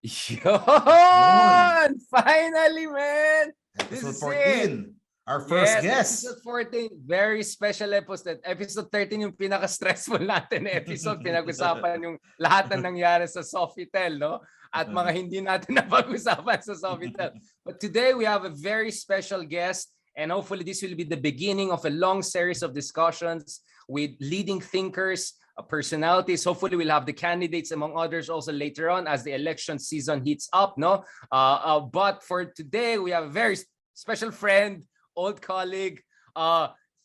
Yun! Yun! Finally, man! This Episode is 14. it! Our first Yes, guest. episode 14. Very special episode. Episode 13 yung pinaka-stressful natin na episode. Pinag-usapan yung lahat na nangyari sa Sofitel, no? At mga hindi natin napag-usapan sa Sofitel. But today we have a very special guest, and hopefully this will be the beginning of a long series of discussions with leading thinkers, personalities. Hopefully we'll have the candidates among others also later on as the election season heats up, no? But for today, we have a very special friend, old colleague,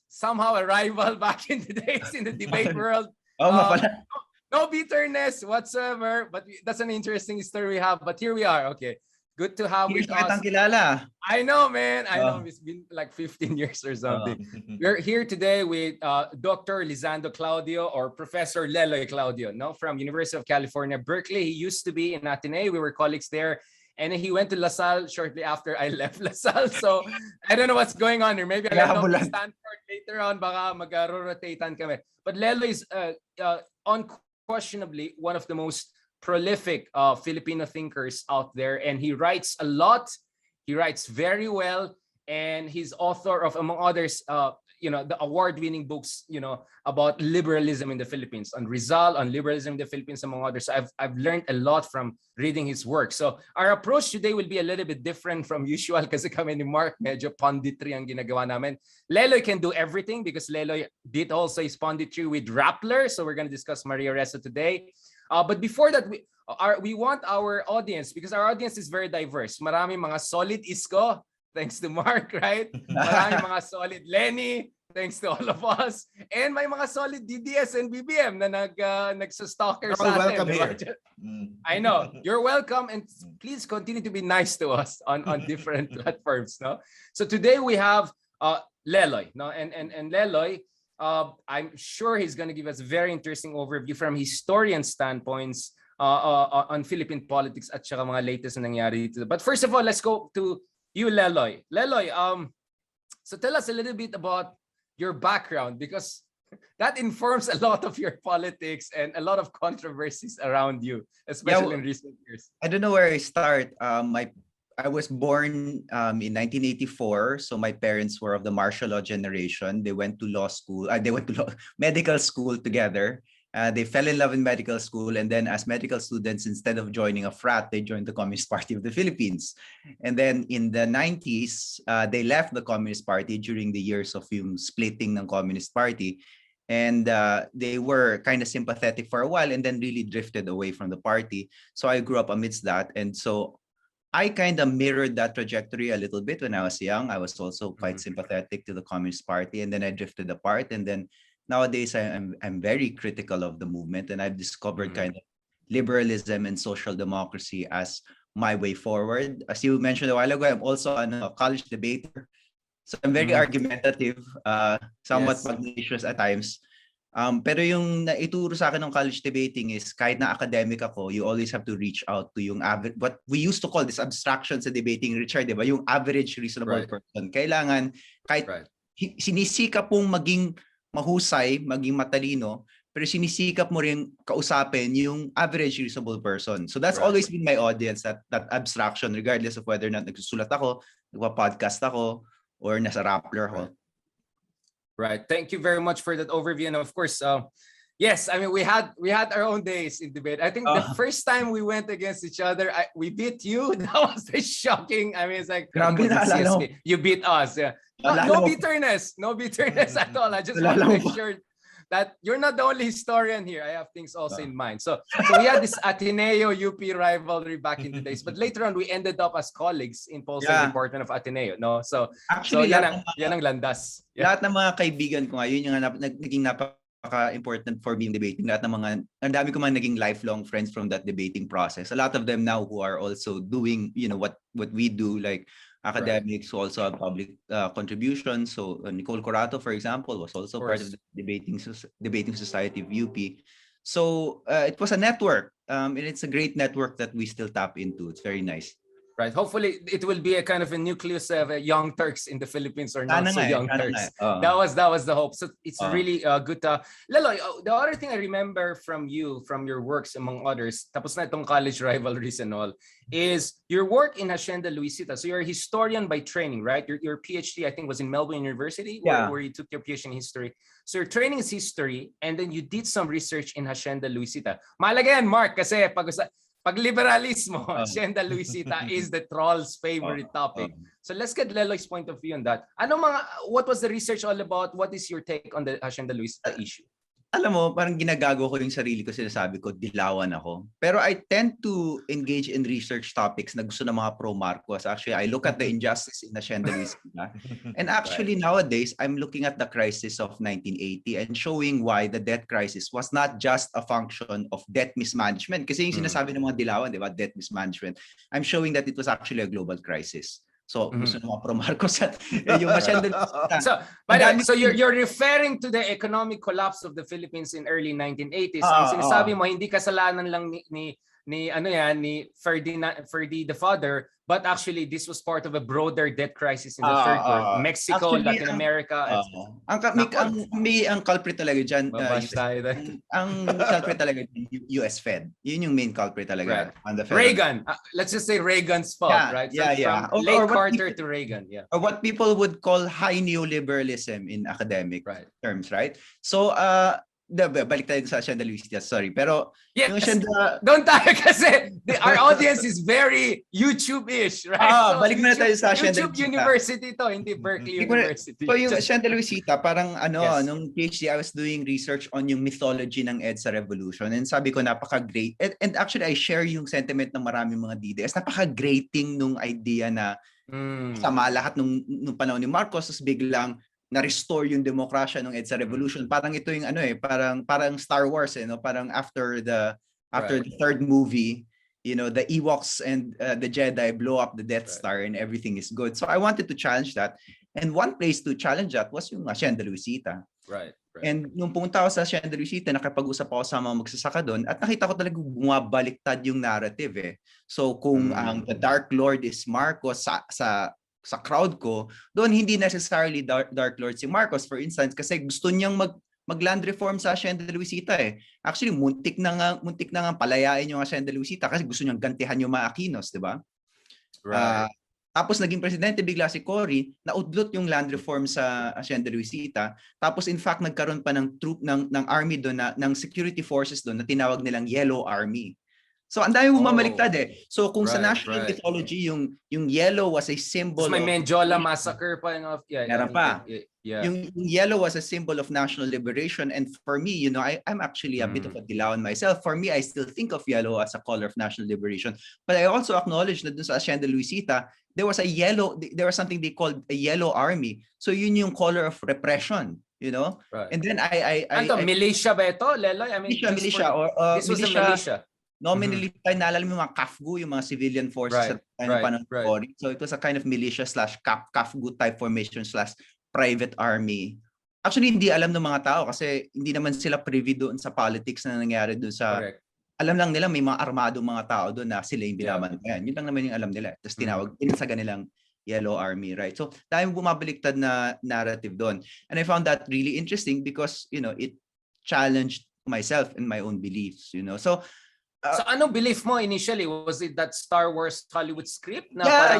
somehow a rival back in the days in the debate world. No bitterness whatsoever, but that's an interesting story we have. But here we are. Okay, good to have with us. Kilala. I know, man. I know. It's been like 15 years or something. We're here today with Dr. Lisando Claudio, or Professor Leloy Claudio, no, from University of California, Berkeley. He used to be in Ateneo. We were colleagues there. And he went to LaSalle shortly after I left LaSalle. So I don't know what's going on here. Maybe I'll end up at Stanford later on. Baka mag-rotatean kami. But Leloy is unquestionably one of the most prolific Filipino thinkers out there. And he writes a lot. He writes very well. And he's author of, among others, the award-winning books, about liberalism in the Philippines, on Rizal, on liberalism in the Philippines, among others. So I've learned a lot from reading his work. So our approach today will be a little bit different from usual kasi kami ni Mark, medyo punditry ang ginagawa namin. Leloy can do everything because Leloy did also his punditry with Rappler. So we're going to discuss Maria Ressa today. But before that, we want our audience, because our audience is very diverse. Marami mga solid Isko, thanks to Mark, right? Marami mga solid Leni, thanks to all of us. And may mga solid DDS and BBM na nagsa-stalker sa atin. Welcome here. I know. You're welcome, and please continue to be nice to us on different platforms. No? So today we have Leloy. No? And Leloy, I'm sure he's going to give us a very interesting overview from historian standpoints on Philippine politics at saka mga latest na nangyari dito. But first of all, let's go to you, Leloy. Leloy, so tell us a little bit about your background, because that informs a lot of your politics and a lot of controversies around you, especially in recent years. I don't know where I start. I was born in 1984, so my parents were of the martial law generation. They went to law school. Medical school together. They fell in love in medical school, and then as medical students, instead of joining a frat, they joined the Communist Party of the Philippines. And then in the 90s, they left the Communist Party during the years of yung splitting ng Communist Party. And they were kind of sympathetic for a while and then really drifted away from the party. So I grew up amidst that. And so I kind of mirrored that trajectory a little bit when I was young. I was also quite sympathetic to the Communist Party, and then I drifted apart. And then nowadays, I'm very critical of the movement, and I've discovered kind of liberalism and social democracy as my way forward. As you mentioned a while ago, I'm also a college debater, so I'm very argumentative, somewhat pugnacious at times. Pero yung naituro sa akin ng college debating is kahit na academic ako, you always have to reach out to yung average, what we used to call this abstraction sa debating, Richard, di ba? Yung average reasonable person. Kailangan kahit sinisikap pong maging mahusay, maging matalino, pero sinisikap mo rin kausapin yung average reasonable person. So that's always been my audience, that abstraction, regardless of whether or not nagsusulat ako, nagpa-podcast ako, or nasa Rappler ako. Right. Thank you very much for that overview. And of course, yes, I mean, we had our own days in debate. I think the first time we went against each other, we beat you. That was shocking. I mean, it's like, you beat us. Yeah. No bitterness at all. I just want to make sure that you're not the only historian here. I have things also in mind. So we had this Ateneo UP rivalry back in the days, but later on we ended up as colleagues in Policy Department of Ateneo. No, so actually, yan ang landas. Lahat ng mga kaibigan ko ngayon yung naging napaka-important for me in debating. Lahat ng mga, ang dami ko mga naging lifelong friends from that debating process. A lot of them now who are also doing, what we do, like academics who also have public contributions. So Nicole Corato, for example, was also part of the debating society of UP. So it was a network, and it's a great network that we still tap into. It's very nice. Right. Hopefully, it will be a kind of a nucleus of young Turks in the Philippines or not so young Turks. That was the hope. So it's really good. Leloy, the other thing I remember from you, from your works among others, tapos na itong college rivalries and all, is your work in Hacienda Luisita. So you're a historian by training, right? Your PhD, I think, was in Melbourne University, where you took your PhD in history. So your training is history, and then you did some research in Hacienda Luisita. Mahalaga yan, Mark, kasi pag liberalismo, Hacienda Luisita is the troll's favorite topic. So let's get Leloy's point of view on that. What was the research all about? What is your take on the Hacienda Luisita issue? Alam mo, parang ginagago ko yung sarili ko, sinasabi ko, dilawan ako. Pero I tend to engage in research topics na gusto ng mga pro-Marcos. Actually, I look at the injustice in Hacienda Luisita. And actually, nowadays, I'm looking at the crisis of 1980 and showing why the debt crisis was not just a function of debt mismanagement. Kasi yung sinasabi ng mga dilawan, di ba, debt mismanagement. I'm showing that it was actually a global crisis. So, gusto ng mga pro-Marcos at yung Hacienda Luisita. So you're referring to the economic collapse of the Philippines in early 1980s. Ang sinasabi mo, hindi kasalanan lang ni Ferdi the father, but actually this was part of a broader debt crisis in the third world. Mexico, actually, Latin America. Ang culprit talaga dyan, ang culprit talaga US Fed. Yun yung main culprit talaga. On the Reagan. Let's just say Reagan's fault, right? From late Carter to Reagan. Or what people would call high neoliberalism in academic terms, right? So, balik tayo sa Hacienda Luisita, sorry. Pero, don't tayo kasi our audience is very YouTube-ish, right? So, balik na tayo sa Hacienda YouTube Luisita. University to, hindi Berkeley University. So, yung Hacienda Luisita, parang nung PhD, I was doing research on yung mythology ng EDSA Revolution. And sabi ko, napaka-great. And actually, I share yung sentiment ng maraming mga DDS. Napaka-grating nung idea na sama lahat nung panahon ni Marcos, tapos biglang na-restore yung demokrasya ng EDSA Revolution. Parang ito yung parang Star Wars, parang after the third movie, the Ewoks and the Jedi blow up the Death Star and everything is good. So I wanted to challenge that. And one place to challenge that was yung Hacienda Luisita. Right. And nung pumunta ako sa Hacienda Luisita, nakapag-usap ako sa mga magsasaka doon at nakita ko talaga bumabaliktad yung narrative eh. So kung ang the Dark Lord is Marcos sa crowd ko, doon hindi necessarily Dark Lord si Marcos, for instance, kasi gusto niyang mag-land reform sa Hacienda Luisita eh. Actually, muntik na nga palayain yung Hacienda Luisita kasi gusto niyang gantihan yung mga Aquinos, di ba? Right. Tapos naging presidente bigla si Cory, naudlot yung land reform sa Hacienda Luisita. Tapos in fact, nagkaroon pa ng ng army doon, ng security forces doon na tinawag nilang Yellow Army. So ang dami mong mamaliktad eh. So kung sa national mythology, yung yellow was a symbol of... May Menjola massacre pa. Meron pa. Yung yellow was a symbol of national liberation. And for me, I'm actually a bit of a dilawan myself. For me, I still think of yellow as a color of national liberation. But I also acknowledge that dun sa Hacienda Luisita, there was something they called a yellow army. So yun yung color of repression. Right. And then militia ba ito, Leloy? I mean, militia. This was a militia. Nominally, naalala mo yung mga KAFGU, yung mga civilian forces at panahon. So it was a kind of militia / KAFGU type formation / private army. Actually, hindi alam ng mga tao kasi hindi naman sila privy doon sa politics na nangyari doon sa... Correct. Alam lang nila may mga armadong mga tao doon na sila yung binabantayan. Yun lang naman yung alam nila. Tapos tinawag sa kanilang Yellow Army, right? So, dahil bumabaliktad na narrative doon. And I found that really interesting because, it challenged myself and my own beliefs, So, so anong belief mo initially? Was it that Star Wars Hollywood script? Na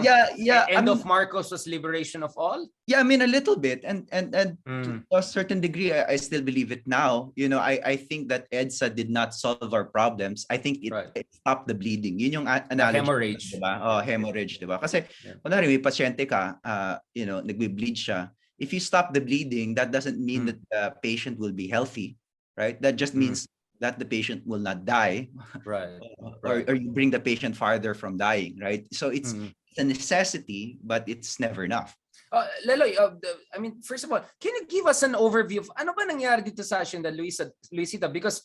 End of Marcos was liberation of all? Yeah, I mean a little bit, and to a certain degree, I still believe it now. I think that EDSA did not solve our problems. I think it stopped the bleeding. Yun yung analogy. Hemorrhage. Diba? Hemorrhage, diba? Kasi kunwari may pasyente ka, nagbe-bleed siya. If you stop the bleeding, that doesn't mean that the patient will be healthy, right? That just means that the patient will not die, right? Or you bring the patient farther from dying, right? So it's a necessity, but it's never enough. Leloy, I mean, first of all, can you give us an overview of ano ba nangyari dito sa Hacienda Luisita? Because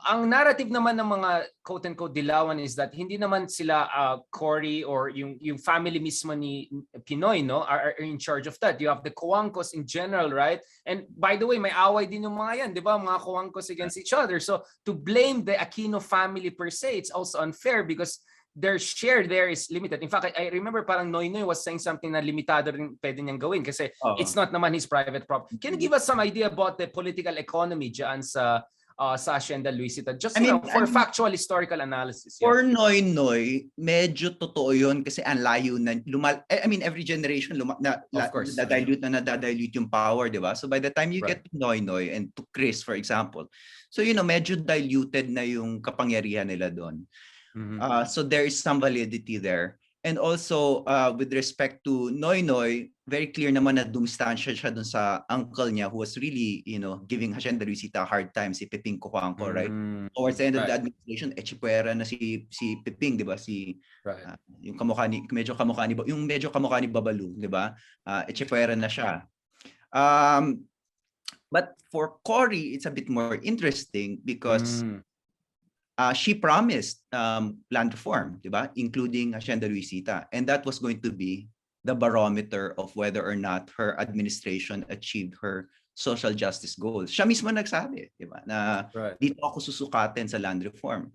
ang narrative naman ng mga quote-unquote dilawan is that hindi naman sila Cory or yung family mismo ni Pinoy, are in charge of that. You have the Coangcos in general, right? And by the way, may away din yung mga yan, di ba? Mga Coangcos against each other. So to blame the Aquino family per se, it's also unfair because their share there is limited. In fact, I remember parang Noynoy was saying something na limitado rin pwede niyang gawin kasi it's not naman his private property. Can you give us some idea about the political economy dyan sa Hacienda Luisita? Just for factual historical analysis. For Noynoy, medyo totoo yun kasi ang layo na every generation nadadilute yung power, di ba? So by the time you get to Noynoy and to Chris, for example, so medyo diluted na yung kapangyarihan nila doon. So there is some validity there. And also, with respect to Noynoy, very clear naman na dumistansya siya dun sa uncle niya who was really, giving Hacienda Luisita a hard time, si Piping Cojuangco, right? Towards the end of the administration, echipuera na si Piping, di ba? Yung medyo kamukha ni Babalu, di ba? Echipuera na siya. But for Cory, it's a bit more interesting because she promised land reform, diba? Including Hacienda Luisita. And that was going to be the barometer of whether or not her administration achieved her social justice goals. Siya mismo nagsabi, diba? Na dito ako susukatin sa land reform.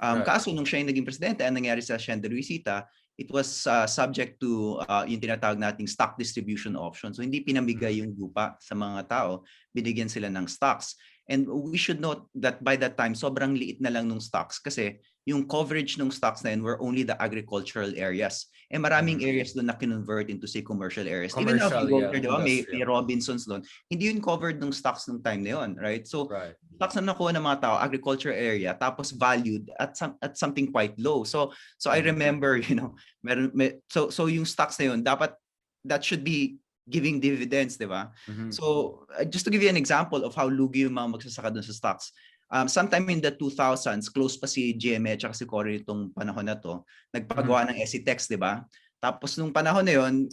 Kaso nung siya yung naging presidente, ang nangyari sa Hacienda Luisita, it was subject to yung tinatawag nating stock distribution option. So hindi pinamigay yung lupa sa mga tao, binigyan sila ng stocks. And we should note that by that time, sobrang liit na lang nung stocks kasi yung coverage ng stocks na yun were only the agricultural areas. And maraming areas doon na kinonvert into, say, commercial areas. Even though may Robinsons doon, hindi yun covered ng stocks nung time na yun, right? So, stocks na nakuha ng mga tao, agriculture area, tapos valued at something quite low. So I remember, so yung stocks na yun, that should be giving dividends, di ba? So, just to give you an example of how lugi yung mga magsasaka dun sa stocks, sometime in the 2000s, close pa si GMA at si Cory itong panahon na to, nagpagawa ng ECTEX, di ba? Tapos nung panahon na yun,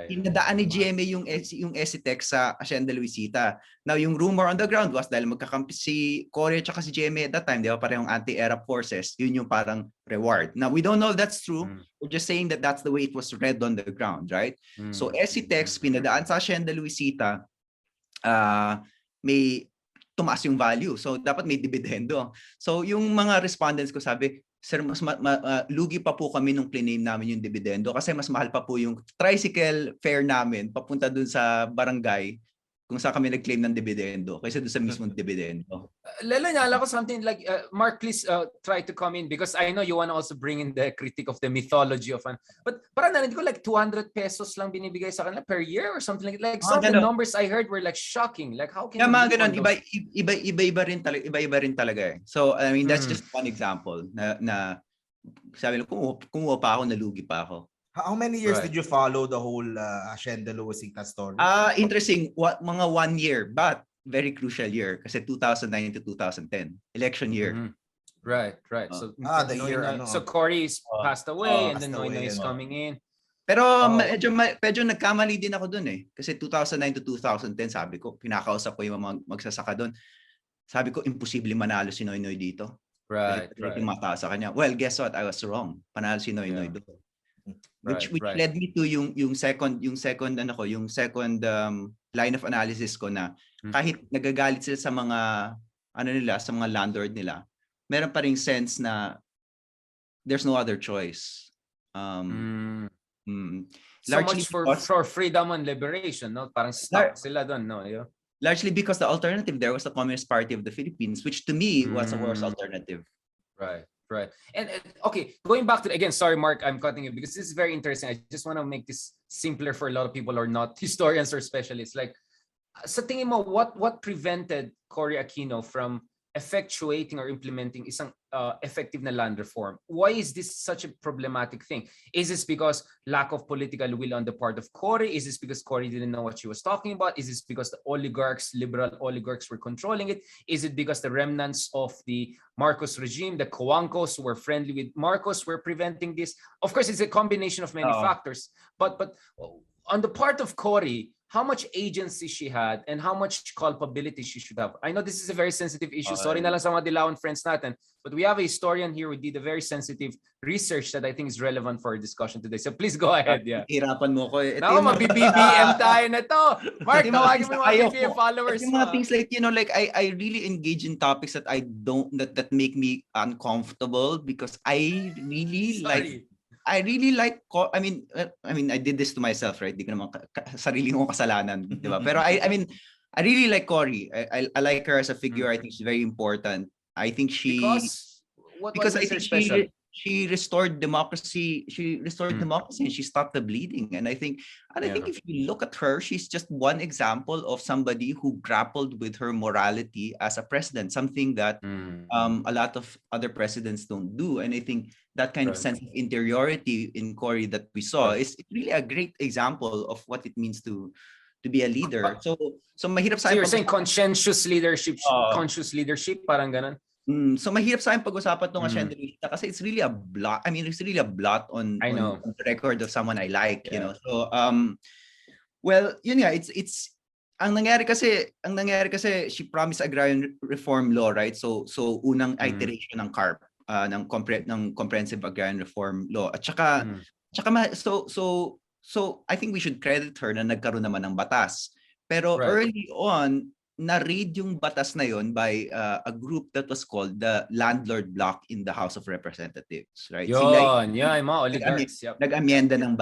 pinadaan ni GMA yung ECTEX sa Hacienda Luisita. Now, yung rumor on the ground was dahil magkakampi si Cory at si GMA at that time, di ba, parehong anti-Arab forces, yun yung parang reward. Now, we don't know if that's true. We're just saying that that's the way it was read on the ground, right? So, ECTEX, pinadaan sa Hacienda Luisita, may tumaas yung value. So, dapat may dividendo. So, yung mga respondents ko sabi, sir, mas lugi pa po kami nung claim namin yung dividendo kasi mas mahal pa po yung tricycle fare namin papunta dun sa barangay kung saan kami nag-claim ng dividendo kaysa dun sa mismong dividendo. Leloy, naalala ko something like, Mark, please try to come in because I know you want to also bring in the critique of the mythology of but parang narinig ko like 200 pesos lang binibigay sa kanila per year or something like some of the numbers I heard were like shocking. Like how can mga ganun, iba-iba rin talaga eh. So I mean that's just one example na sabi lang kumuha pa ako, nalugi pa ako. How many years did you follow the whole Hacienda Luisita story? Interesting. Mga 1 year, but very crucial year kasi 2009 to 2010, election year. Right. So the year. So Cory's passed away and then Noynoy is coming in. Pero medyo nagkamali din ako dun eh. Kasi 2009 to 2010, sabi ko, pinakausap ko yung mga magsasaka dun. Sabi ko, imposible manalo si Noynoy dito. Right. Mataas sa kanya. Well, guess what? I was wrong. Panalo si Noynoy doon. Which led me to yung second line of analysis ko na kahit nagagalit sila sa mga sa mga landlord nila, meron pa ring sense na there's no other choice. So much for freedom and liberation, no? Parang stuck sila doon, no? Largely because the alternative there was the Communist Party of the Philippines, which to me was a worse alternative. Right. And okay, going back to again, sorry Mark, I'm cutting you because this is very interesting. I just want to make this simpler for a lot of people who are not historians or specialists. Like, sa tingin mo, what prevented Cory Aquino from effectuating or implementing isang effective na land reform? Why is this such a problematic thing? Is this because lack of political will on the part of Cory? Is this because Cory didn't know what she was talking about? Is this because the liberal oligarchs were controlling it? Is it because the remnants of the Marcos regime, the Cojuangcos who were friendly with Marcos, were preventing this? Of course, it's a combination of many factors. But on the part of Cory, how much agency she had and how much culpability she should have. I know this is a very sensitive issue. Sorry na lang sa mga Dilawan friends natin, but we have a historian here who did a very sensitive research that I think is relevant for our discussion today. So please go ahead. Yeah. Hirapan mo ko. Naku, mabi-BBM tayo na to. Mark, tawagin mo yung mga BBM followers yung mga things like, like I really engage in topics that I don't, that make me uncomfortable because I really like I did this to myself, right? Di ko naman sarili kong kasalanan, di ba? Pero I really like Cory. I like her as a figure. I think she's very important. I think because I think she restored democracy. She restored democracy and she stopped the bleeding. And I think if you look at her, she's just one example of somebody who grappled with her morality as a president, something that a lot of other presidents don't do. And I think that kind of sense of interiority in Cory that we saw is really a great example of what it means to be a leader. So mahirap sa you're saying conscientious leadership, conscious leadership, parang ganun. So mahirap sa akin pag-usapan tong Hacienda Luisita kasi it's really a blot. I mean, it's really a blot on the record of someone I like, you know. So well, yun nga, it's ang nangyari kasi she promised agrarian reform law, right? So unang iteration ng CARP, ng comprehensive agrarian reform law. At saka so I think we should credit her na nagkaroon naman ng batas. Pero early on, na-read yung batas na yon by a group that was called the Landlord Bloc in the House of Representatives, right? Yung mga oligarchs. Nag-amyenda ng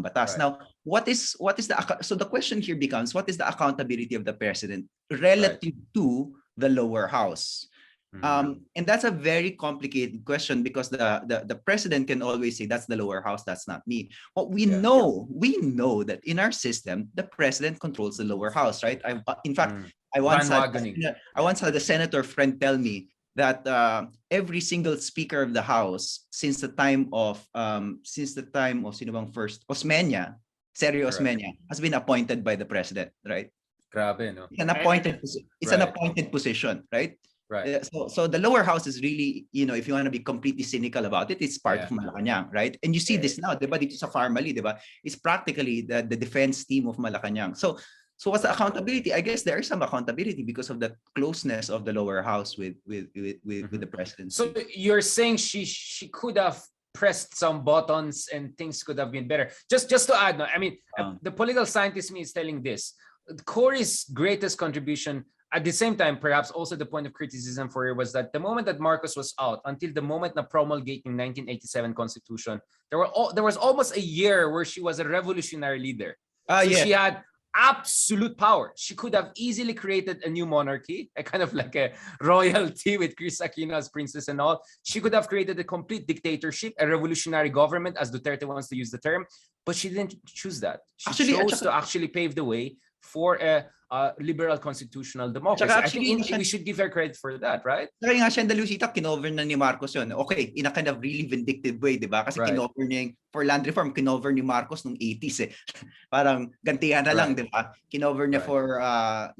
batas. Now, what is so the question here becomes, what is the accountability of the president relative to the lower house? And that's a very complicated question because the president can always say that's the lower house, that's not me. What we know that in our system, the president controls the lower house, right? In fact, I once had a senator friend tell me that every single speaker of the house since the time of sino bang first Osmeña, Sergio Osmeña, has been appointed by the president, right? Grabe, no? It's an appointed position, right? Right. So the lower house is really, if you want to be completely cynical about it, it's part of Malacanang, right? And you see this now, diba? Dito sa Farmally, diba? It's practically the defense team of Malacanang. So what's the accountability? I guess there is some accountability because of the closeness of the lower house with the presidency. So you're saying she could have pressed some buttons and things could have been better. Just to add, no, I mean, the political scientist me is telling this. Cory's greatest contribution, at the same time, perhaps also the point of criticism for her was that the moment that Marcos was out, until the moment na promulgating 1987 Constitution, there was almost a year where she was a revolutionary leader. She had absolute power. She could have easily created a new monarchy, a kind of like a royalty with Chris Aquino as princess and all. She could have created a complete dictatorship, a revolutionary government, as Duterte wants to use the term, but she didn't choose that. She chose to actually pave the way for a liberal constitutional democracy. I think we should give her credit for that, right? Pero yung Hacienda Luisita, kinover na ni Marcos yun. Okay, in a kind of really vindictive way, di ba? Kasi kinover niya for land reform, kinover ni Marcos nung 80s eh. Parang gantihan na lang, di ba? Kinover niya for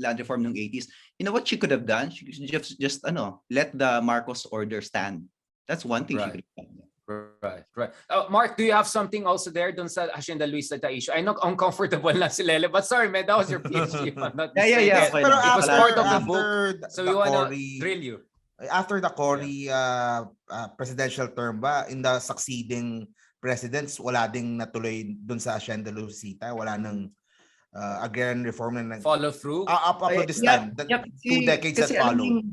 land reform nung 80s. You know what she could have done? She could just let the Marcos order stand. That's one thing she could have done. Right. Mark, do you have something also there dun sa Hacienda Luisita issue? I know uncomfortable na si Lele, but sorry, man, that was your PhD. Yeah. Pero it was part of the book, so we want to drill you. After the Cory presidential term ba, in the succeeding presidents, wala ding natuloy dun sa Hacienda Luisita, wala nang agrarian reform na follow through. Up to this time, 2 decades that followed.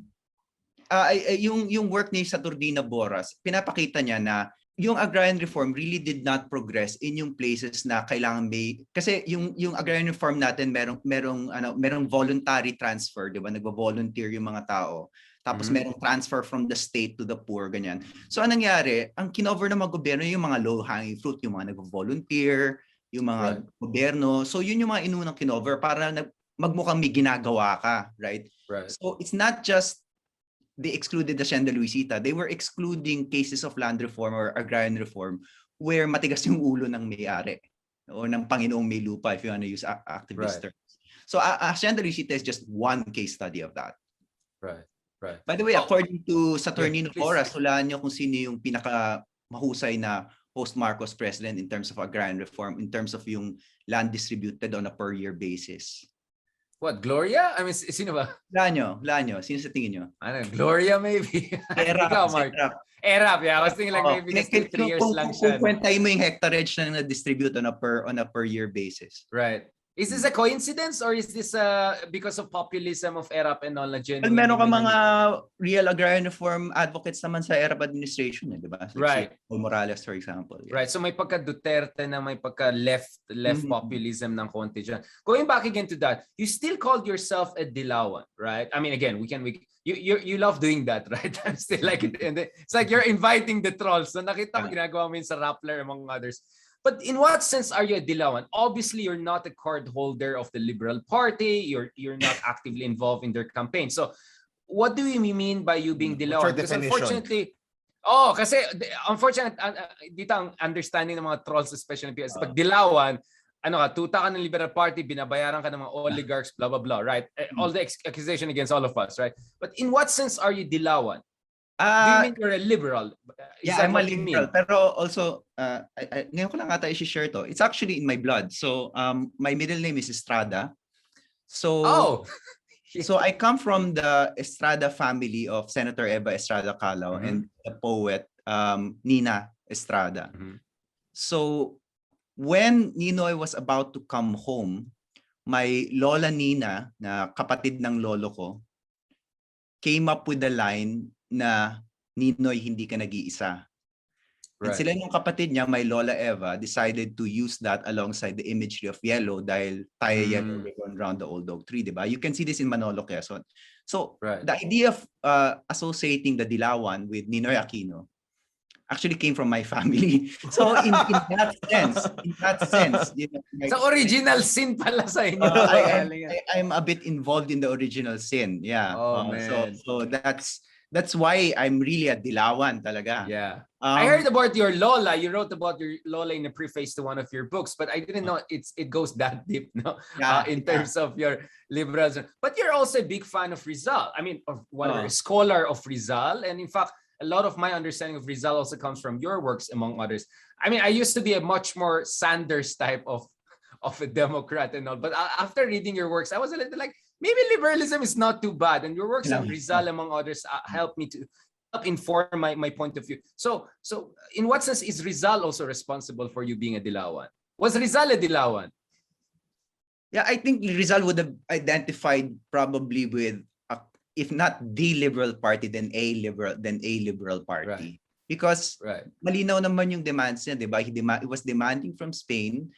Yung work ni Saturnino Boras, pinapakita niya na yung agrarian reform really did not progress in yung places na kailangan kasi yung agrarian reform natin merong voluntary transfer, 'di ba? Nagvo-volunteer yung mga tao. Tapos merong transfer from the state to the poor, ganyan. So anong nangyari? Ang kinover ng mga gobyerno yung mga low-hanging fruit, yung mga nagvo-volunteer, yung mga gobyerno. So yun yung mga inunang kinover para magmukhang may ginagawa ka, right? So it's not just they excluded the Hacienda Luisita. They were excluding cases of land reform or agrarian reform where matigas yung ulo ng may-ari o ng Panginoong may lupa, if you want to use activist terms. So Hacienda Luisita is just one case study of that. Right. By the way, according to Saturnino Boras, hulaan niyo kung sino yung pinaka mahusay na post-Marcos president in terms of agrarian reform, in terms of yung land distributed on a per-year basis? What, Gloria? I mean, sino ba? Lanyo. Sino sa tingin nyo? Ano, Gloria maybe? Erap. Ikaw, Mark. Erap, yeah. I was thinking like maybe because still 3 years lang siya. Kung kwentahin mo yung hectarage na na-distribute on a per-year basis. Right. Is this a coincidence or is this because of populism of ERAP and all na genuine? Well, meron ka mga real agrarian reform advocates naman sa ERAP administration, di ba? Like right. Si Paul Morales, for example. Yeah. Right. So may pagka-Duterte na may pagka-left populism ng konti dyan. Going back again to that, you still called yourself a Dilawan, right? I mean, again, you love doing that, right? I'm still like it. And it's like you're inviting the trolls. So nakita ko ginagawa mo yun sa Rappler among others. But in what sense are you a Dilawan? Obviously, you're not a card holder of the Liberal Party. You're not actively involved in their campaign. So, what do you mean by you being Dilawan? Because unfortunately, dito ang understanding ng mga trolls, especially pag Dilawan, tuta ka ng Liberal Party, binabayaran ka ng mga oligarchs, blah blah blah, right? All the accusation against all of us, right? But in what sense are you Dilawan? Do you mean you're a liberal? Yeah, I'm a liberal. Pero also, ngayon ko lang ata i-share to. It's actually in my blood. So, my middle name is Estrada. So, so I come from the Estrada family of Senator Eva Estrada Calao and the poet Nina Estrada. So, when Ninoy was about to come home, my Lola Nina, na kapatid ng lolo ko, came up with the line na Ninoy, hindi ka nag-iisa. Right. And sila ng kapatid niya, my Lola Eva, decided to use that alongside the imagery of yellow dahil tayo yellow ribbon around the old oak tree, diba? You can see this in Manolo, Quezon. So, the idea of associating the Dilawan with Ninoy Aquino actually came from my family. So, in that sense, you know, sa original sin pala sa inyo. I'm a bit involved in the original sin. Yeah. Oh, man. So that's why I'm really a Dilawan talaga. Yeah. I heard about your Lola. You wrote about your Lola in a preface to one of your books, but I didn't know it goes that deep, no? In terms of your liberalism. But you're also a big fan of Rizal. I mean, a scholar of Rizal. And in fact, a lot of my understanding of Rizal also comes from your works, among others. I mean, I used to be a much more Sanders type of a Democrat and all. But after reading your works, I was a little like, maybe liberalism is not too bad. And your works on Rizal, among others, helped me to help inform my point of view. So in what sense is Rizal also responsible for you being a Dilawan? Was Rizal a Dilawan? Yeah, I think Rizal would have identified probably with, if not the Liberal Party, then a liberal party. Right. Because malinaw naman yung demands niya, diba? He was demanding from Spain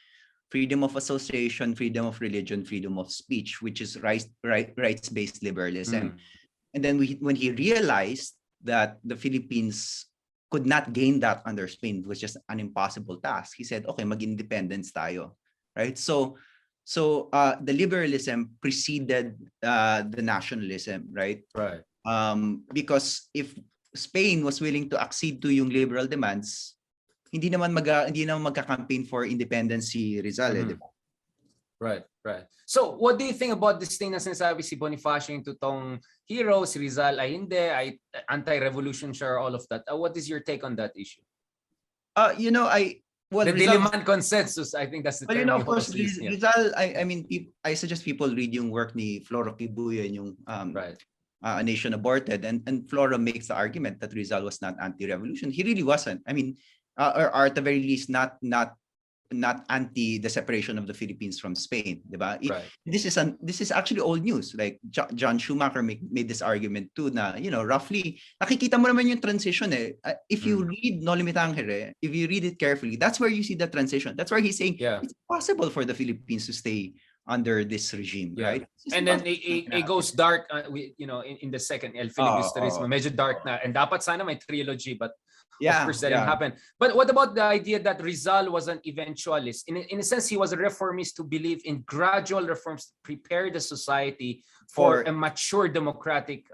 freedom of association, freedom of religion, freedom of speech, which is rights-based liberalism. And then when he realized that the Philippines could not gain that under Spain, it was just an impossible task, he said, okay, mag-independence tayo. Right? So the liberalism preceded the nationalism, right? Right. Because if Spain was willing to accede to yung liberal demands, hindi naman magka-campaign for independence si Rizal, diba? Right. So, what do you think about this thing na sinasabi si Bonifacio yung tutong hero, si Rizal ay hindi, ay anti-revolution siya, all of that? What is your take on that issue? You know, the Diliman consensus, I think that's the term. You know, of course, Rizal, I mean, I suggest people read yung work ni Flora Kibuyan, yung A Nation Aborted, and Flora makes the argument that Rizal was not anti-revolution. He really wasn't. I mean, or at the very least, not anti the separation of the Philippines from Spain, diba? This is actually old news. Like John Schumacher made this argument too. Na, you know, roughly nakikita mo naman yung transition. If you read No Limitangere, if you read it carefully, that's where you see the transition. That's where he's saying it's possible for the Philippines to stay under this regime, right? And then it goes dark, you know, in the second El Filibusterismo, medyo dark na, and dapat sana may trilogy, but of course that didn't happen. But what about the idea that Rizal was an eventualist? In a sense, he was a reformist who believed in gradual reforms to prepare the society for a mature democratic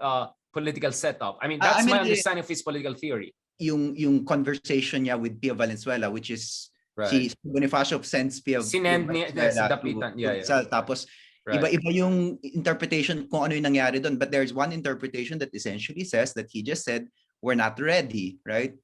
political setup. I mean, that's my understanding of his political theory. Yung conversation niya with Pia Valenzuela, which is si Bonifacio sends Pia Valenzuela to tapos iba-iba yung interpretation kung ano yung nangyari doon. But there's one interpretation that essentially says that he just said, we're not ready, right?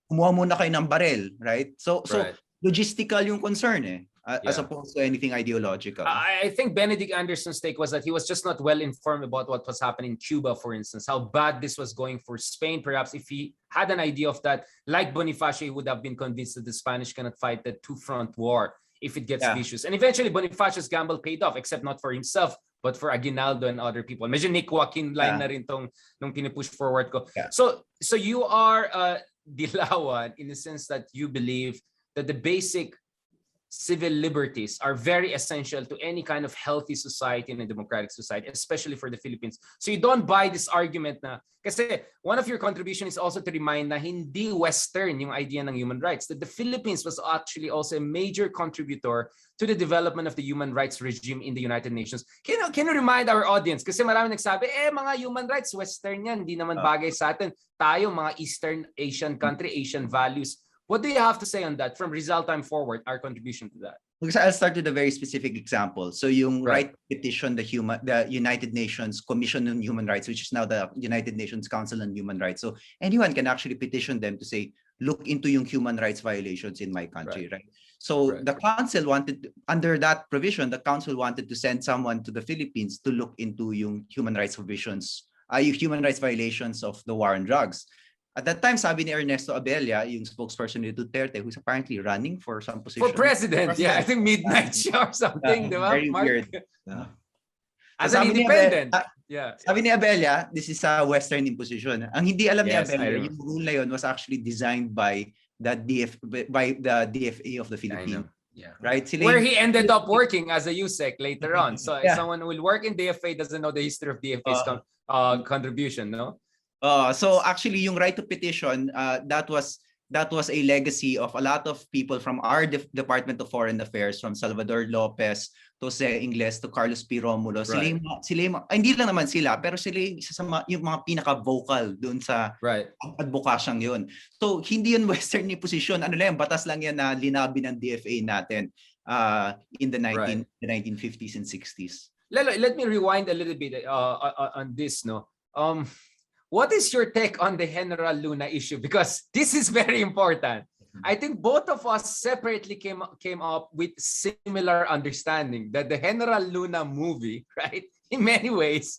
kumuha muna kayo ng barel, right? So Right. logistical yung concern as Yeah. opposed to anything ideological. I think Benedict Anderson's take was that he was just not well informed about what was happening in Cuba, for instance, how bad this was going for Spain. Perhaps if he had an idea of that, like Bonifacio, he would have been convinced that the Spanish cannot fight the two-front war if it gets vicious. And eventually, Bonifacio's gamble paid off, except not for himself, but for Aguinaldo and other people. Medyo Nick Joaquin line na rin tong nung pinupush forward ko. Yeah. So you are Dilawan in the sense that you believe that the basic civil liberties are very essential to any kind of healthy society and a democratic society, especially for the Philippines. So you don't buy this argument na, kasi one of your contributions is also to remind na hindi Western yung idea ng human rights, that the Philippines was actually also a major contributor to the development of the human rights regime in the United Nations. Can you remind our audience? Kasi marami nagsabi, mga human rights, Western yan, hindi naman bagay sa atin. Tayo, mga Eastern Asian country, Asian values. What do you have to say on that from Rizal time forward, our contribution to that? Because I'll start with a very specific example. So yung right petition, the United Nations Commission on Human Rights, which is now the United Nations Council on Human Rights. So anyone can actually petition them to say, look into yung human rights violations in my country, right? So the council wanted, under that provision, the council wanted to send someone to the Philippines to look into yung human rights provisions, human rights violations of the war on drugs. At that time, sabi ni Ernesto Abella, yung spokesperson ni Duterte, who's apparently running for some position. For president, yeah. I think midnight show or something, di ba? Very weird. As an independent. Sabi ni Abella, this is a Western imposition. Ang hindi alam ni Abella, yung rule na yun was actually designed by the DFA of the Philippines. Yeah. Right? Where he ended up working as a USEC later on. So someone who will work in DFA doesn't know the history of DFA's contribution, no? So actually, yung right to petition, that was a legacy of a lot of people from our Department of Foreign Affairs, from Salvador Lopez to Jose Ingles to Carlos P. Romulo. Sila hindi lang naman sila, pero sila yung mga pinaka-vocal doon sa advokasyang yun. So hindi yun Western position. Ano lang, batas lang yan na linabi ng DFA natin in the 1950s and 60s. Leloy, let me rewind a little bit on this, no? What is your take on the General Luna issue? Because this is very important. I think both of us separately came up with similar understanding that the General Luna movie, right, in many ways,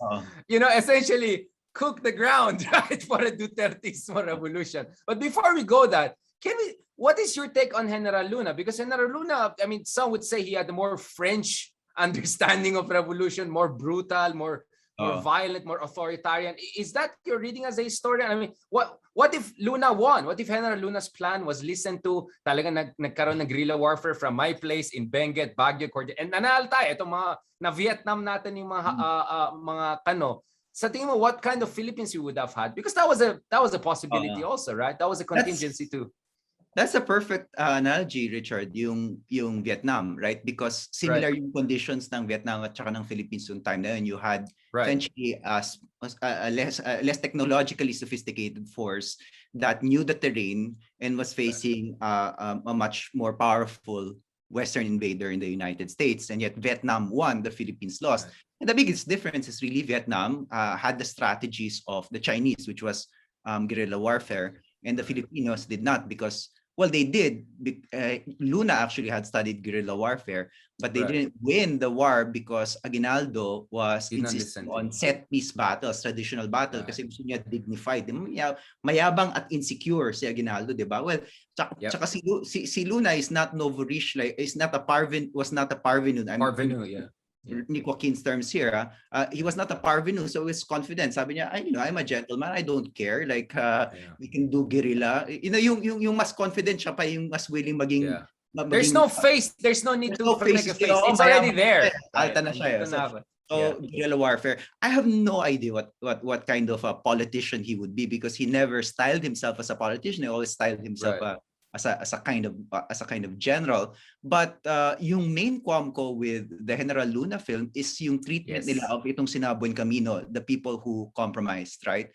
essentially cooked the ground, right, for a Dutertismo revolution. But before we go that, what is your take on General Luna? Because General Luna, I mean, some would say he had a more French understanding of revolution, more brutal, more violent, more authoritarian. Is that your reading as a historian? I mean, what if Luna won? What if General Luna's plan was listened to, talagang nagkaroon ng guerrilla warfare from my place in Benguet, Baguio, Cordia, and nanalo tayo, itong mga na-Vietnam natin yung mga kano. Sa tingin mo, what kind of Philippines you would have had? Because that was a possibility also, right? That was a contingency too. That's a perfect analogy, Richard, yung Vietnam, right? Because similar yung conditions ng Vietnam at saka ng Philippines yung time na yun. You had essentially a less technologically sophisticated force that knew the terrain and was facing a much more powerful Western invader in the United States. And yet Vietnam won, the Philippines lost. And the biggest difference is really Vietnam had the strategies of the Chinese, which was guerrilla warfare, and the Filipinos did not, because they did. Luna actually had studied guerrilla warfare, but they didn't win the war because Aguinaldo was insisting on set-piece battles, traditional battle, kasi gusto niya dignified. Mayabang at insecure si Aguinaldo, di ba? Well, tsaka si Luna is not Novorich, was not a parvenu. Parvenu, Nick Joaquin's terms here, he was not a parvenu, so he was confident. Sabi niya, I'm a gentleman, I don't care. Like, we can do guerrilla. Yung mas confident siya pa, yung mas willing maging... There's no face. There's no need to make a face. It's already there. Alta na siya. So guerrilla warfare. I have no idea what kind of a politician he would be, because he never styled himself as a politician. He always styled himself as a kind of general. But yung main qualm ko with the General Luna film is yung treatment nila of itong Sinabuan Camino, the people who compromised, right?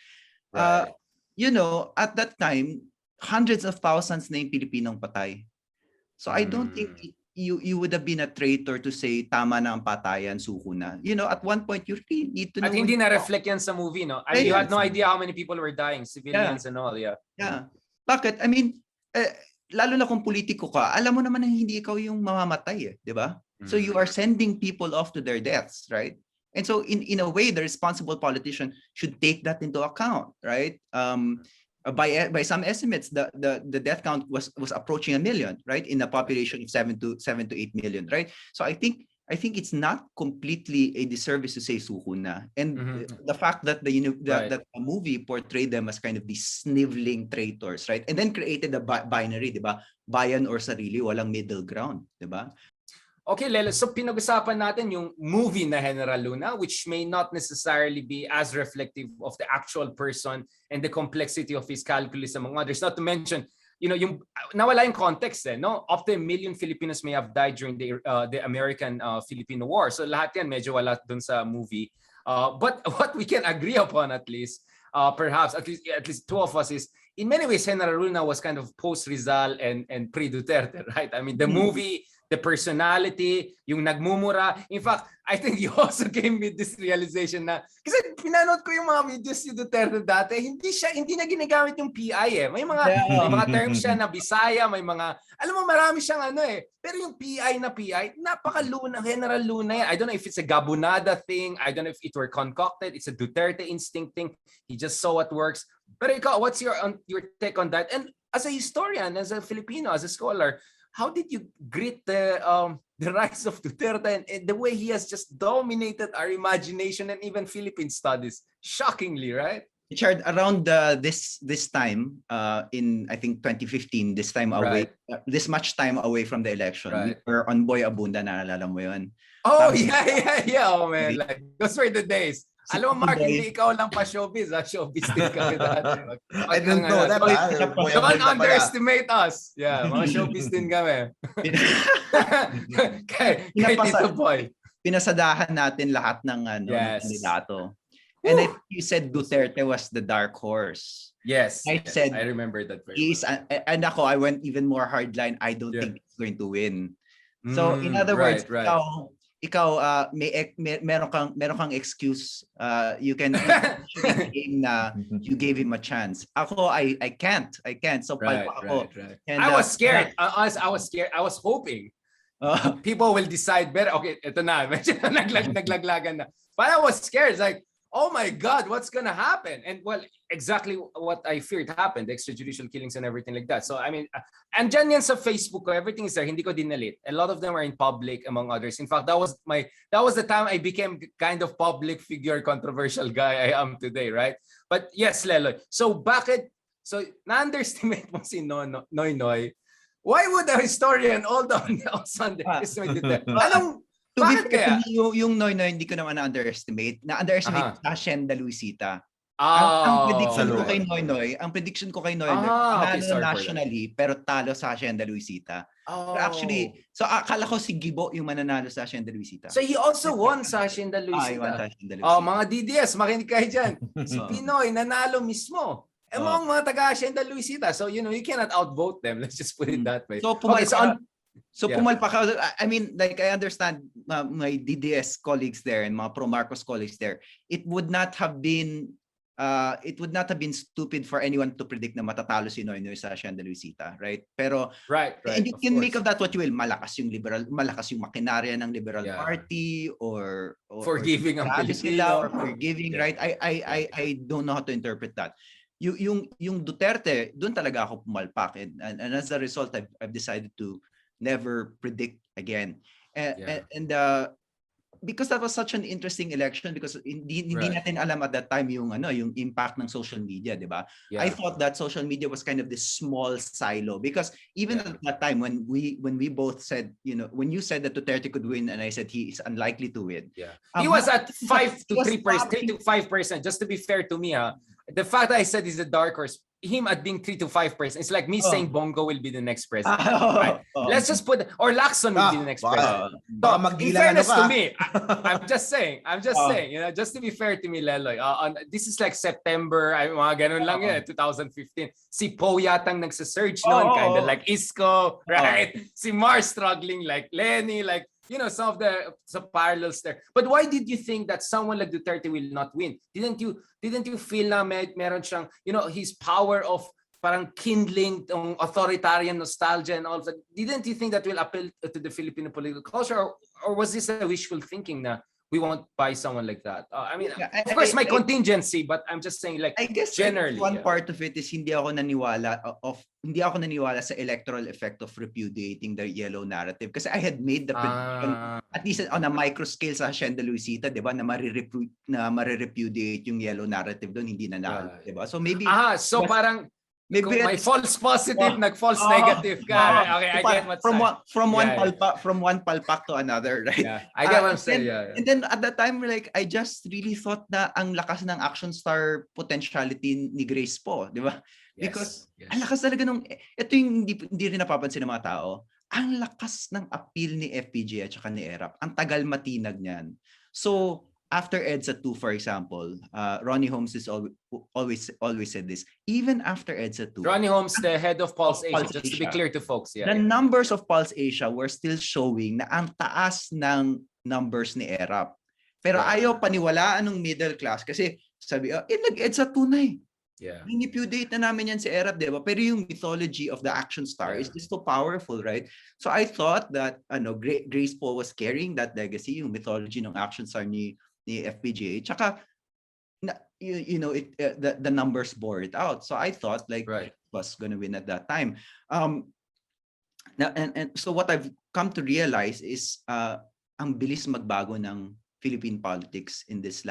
At that time, hundreds of thousands na yung Pilipinong patay. So I don't think you would have been a traitor to say tama na ang patayan, suko na. At one point you really need to know. At hindi na reflect yan sa movie, no? I mean, you had no idea how many people were dying, civilians and all, Bakit? I mean, lalo na kung politiko ka, alam mo naman na hindi ikaw yung mamamatay, di ba? So you are sending people off to their deaths, right? And so in a way, the responsible politician should take that into account, right? By some estimates, the death count was approaching 1 million, right? In a population of 7 to 8 million, right? So I think it's not completely a disservice to say suko na. And the fact that that the movie portrayed them as kind of these sniveling traitors, right? And then created a binary, di ba? Bayan or sarili, walang middle ground, di ba? Okay, Lelo, so pinag-usapan natin yung movie na General Luna, which may not necessarily be as reflective of the actual person and the complexity of his calculus among others. Not to mention, yung nawala yung context, no? Up to 1 million Filipinos may have died during the American-Filipino War. So lahat yan medyo wala dun sa movie. But what we can agree upon at least, perhaps at least two of us, is in many ways General Luna was kind of post Rizal and pre-Duterte, right? I mean, the movie, the personality, yung nagmumura. In fact, I think you also came with this realization na, kasi pinanood ko yung mga videos ni Duterte dati, hindi na ginagamit yung PI eh. May mga terms siya na Bisaya, may mga, alam mo, marami siyang pero yung PI, napaka-Luna, General Luna yan. I don't know if it's a Gabonada thing, I don't know if it were concocted, it's a Duterte instinct thing, he just saw what works. Pero ikaw, what's your take on that? And as a historian, as a Filipino, as a scholar, how did you greet the rise of Duterte and the way he has just dominated our imagination and even Philippine studies? Shockingly, right? Richard, around this time in I think 2015, this time away, this much time away from the election, we were on Boy Abunda, naalala mo yun? Oh, yeah. Oh man, like those were the days. Alam mo, Mark, hindi ikaw lang pa showbiz, showbiz din kami dati. I didn't know that. Don't underestimate us. Yeah, mga showbiz din kami. kay Tito Boy. Pinasadahan natin lahat ng kandidato. And I think you said Duterte was the dark horse. Yes. I said, I remember that very well. And I went even more hardline. I don't think he's going to win. So in other words, ikaw meron kang excuse, you can claim na you gave him a chance. Ako I can't. So ako. And, I was scared. I was scared. I was hoping people will decide better. Okay, ito na. Naglaglagan na. But I was scared. It's like, oh my God, what's gonna happen? And well, exactly what I feared happened, extrajudicial killings and everything like that. So I mean, and dyan yan sa Facebook ko, everything is there, hindi ko dinalit. A lot of them are in public, among others. In fact, that was the time I became kind of public figure, controversial guy I am today, right? But yes, Leloy. So na-underestimate mo si Noy. Why would a historian also underestimate it? To be fair, yung Noy, hindi ko naman na-underestimate. Na-underestimate sa Hacienda Luisita. Ang prediction ko kay Noy, nanalo nationally, pero talo sa Hacienda Luisita. Actually, so akala ko si Gibo yung mananalo sa Hacienda Luisita. So he also won sa Hacienda Luisita. Mga DDS, makinig kayo dyan. Si Pinoy, nanalo mismo. Mga taga Hacienda Luisita. So, you cannot outvote them. Let's just put it that way. So pumalpak ka. I mean, like I understand my DDS colleagues there and mga pro-Marcos colleagues there. It would not have been stupid for anyone to predict na matatalo si Noy sa Hacienda Luisita, right? Pero and you can make of that what you will. Malakas yung makinarya ng Liberal Party or forgiving ang Pilipino or forgiving, right? I don't know how to interpret that. Yung Duterte, doon talaga ako pumalpak and as a result I've decided to never predict again. And because that was such an interesting election, because hindi natin alam at that time yung impact ng social media, di ba? I thought that social media was kind of this small silo, because even at that time when we both said, when you said that Duterte could win and I said he is unlikely to win. He was at 5 to 3%, 3 to 5%. Just to be fair to me, the fact that I said he's a dark horse, him at being 3 to 5%, it's like me saying Bongo will be the next president. Right? Let's just put, or Lacson will be the next president. So, in fairness to me, I'm just saying, just to be fair to me, Leloy, this is like September, mga ganun lang yun, 2015. Si Poe yatang nagsa-surge noon, kind of like Isko, right? Si Mars struggling like Leni, like, some of the parallels there. But why did you think that someone like Duterte will not win? Didn't you feel na meron siyang, his power of parang kindling tong authoritarian nostalgia and all that. Didn't you think that will appeal to the Filipino political culture, or was this a wishful thinking na we won't buy someone like that? I mean, of course, my contingency, but I'm just saying, like, I guess generally, one part of it is hindi ako naniwala sa electoral effect of repudiating the yellow narrative, kasi I had made the prediction, at least on a micro scale sa Hacienda Luisita, 'di ba, na marirepudiate yung yellow narrative doon, hindi nanalo, 'di ba? So maybe so parang maybe may false positive, nag-false negative ka. Okay, I get what's from one palpak to another, right? Yeah, I get what I'm saying. And then at that time, like, I just really thought na ang lakas ng action star potentiality ni Grace po, di ba? Because ang lakas talaga nung, ito yung hindi rin napapansin ng mga tao, ang lakas ng appeal ni FPJ at saka ni Erap. Ang tagal matinag niyan. So, after EDSA 2, for example, Ronnie Holmes is always said this. Even after EDSA 2, Ronnie Holmes, the head of Pulse Asia, just to be clear to folks. The numbers of Pulse Asia were still showing na ang taas ng numbers ni ERAP. Pero ayaw paniwalaan ng middle class kasi sabi, nag-EDSA 2 na eh. Manipulate na namin yan si ERAP, di ba? Pero yung mythology of the action star is just so powerful, right? So I thought that Grace Poe was carrying that legacy, yung mythology ng action star ni FPGA. Tsaka, the numbers bore it out. So I thought like it was going to win at that time. And so what I've come to realize is ang bilis magbago ng Philippine politics in this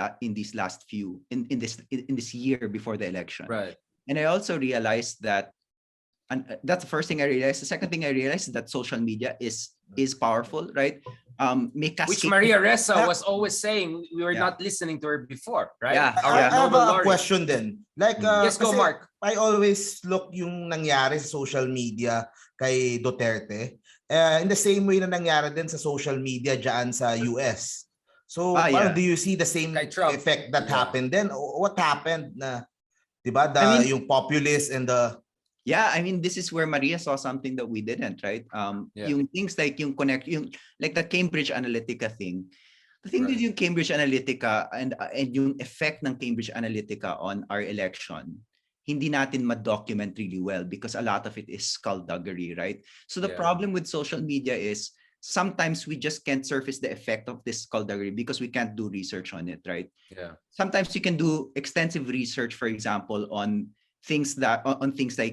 year before the election. Right. And I also realized that, and that's the first thing I realized. The second thing I realized is that social media is powerful, right? Which Maria Ressa was always saying we were not listening to her before, right? I have a question then. Like, yes, go Mark. I always look yung nangyari sa social media kay Duterte in the same way na nangyari din sa social media dyan sa US. So, do you see the same effect that happened then? What happened na, diba, yung populist and the... Yeah, I mean, this is where Maria saw something that we didn't, right? Yung things like like the Cambridge Analytica thing. The thing is yung Cambridge Analytica and yung effect ng Cambridge Analytica on our election, hindi natin ma-document really well because a lot of it is skullduggery, right? So the problem with social media is sometimes we just can't surface the effect of this skullduggery because we can't do research on it, right? Yeah. Sometimes you can do extensive research, for example, on things like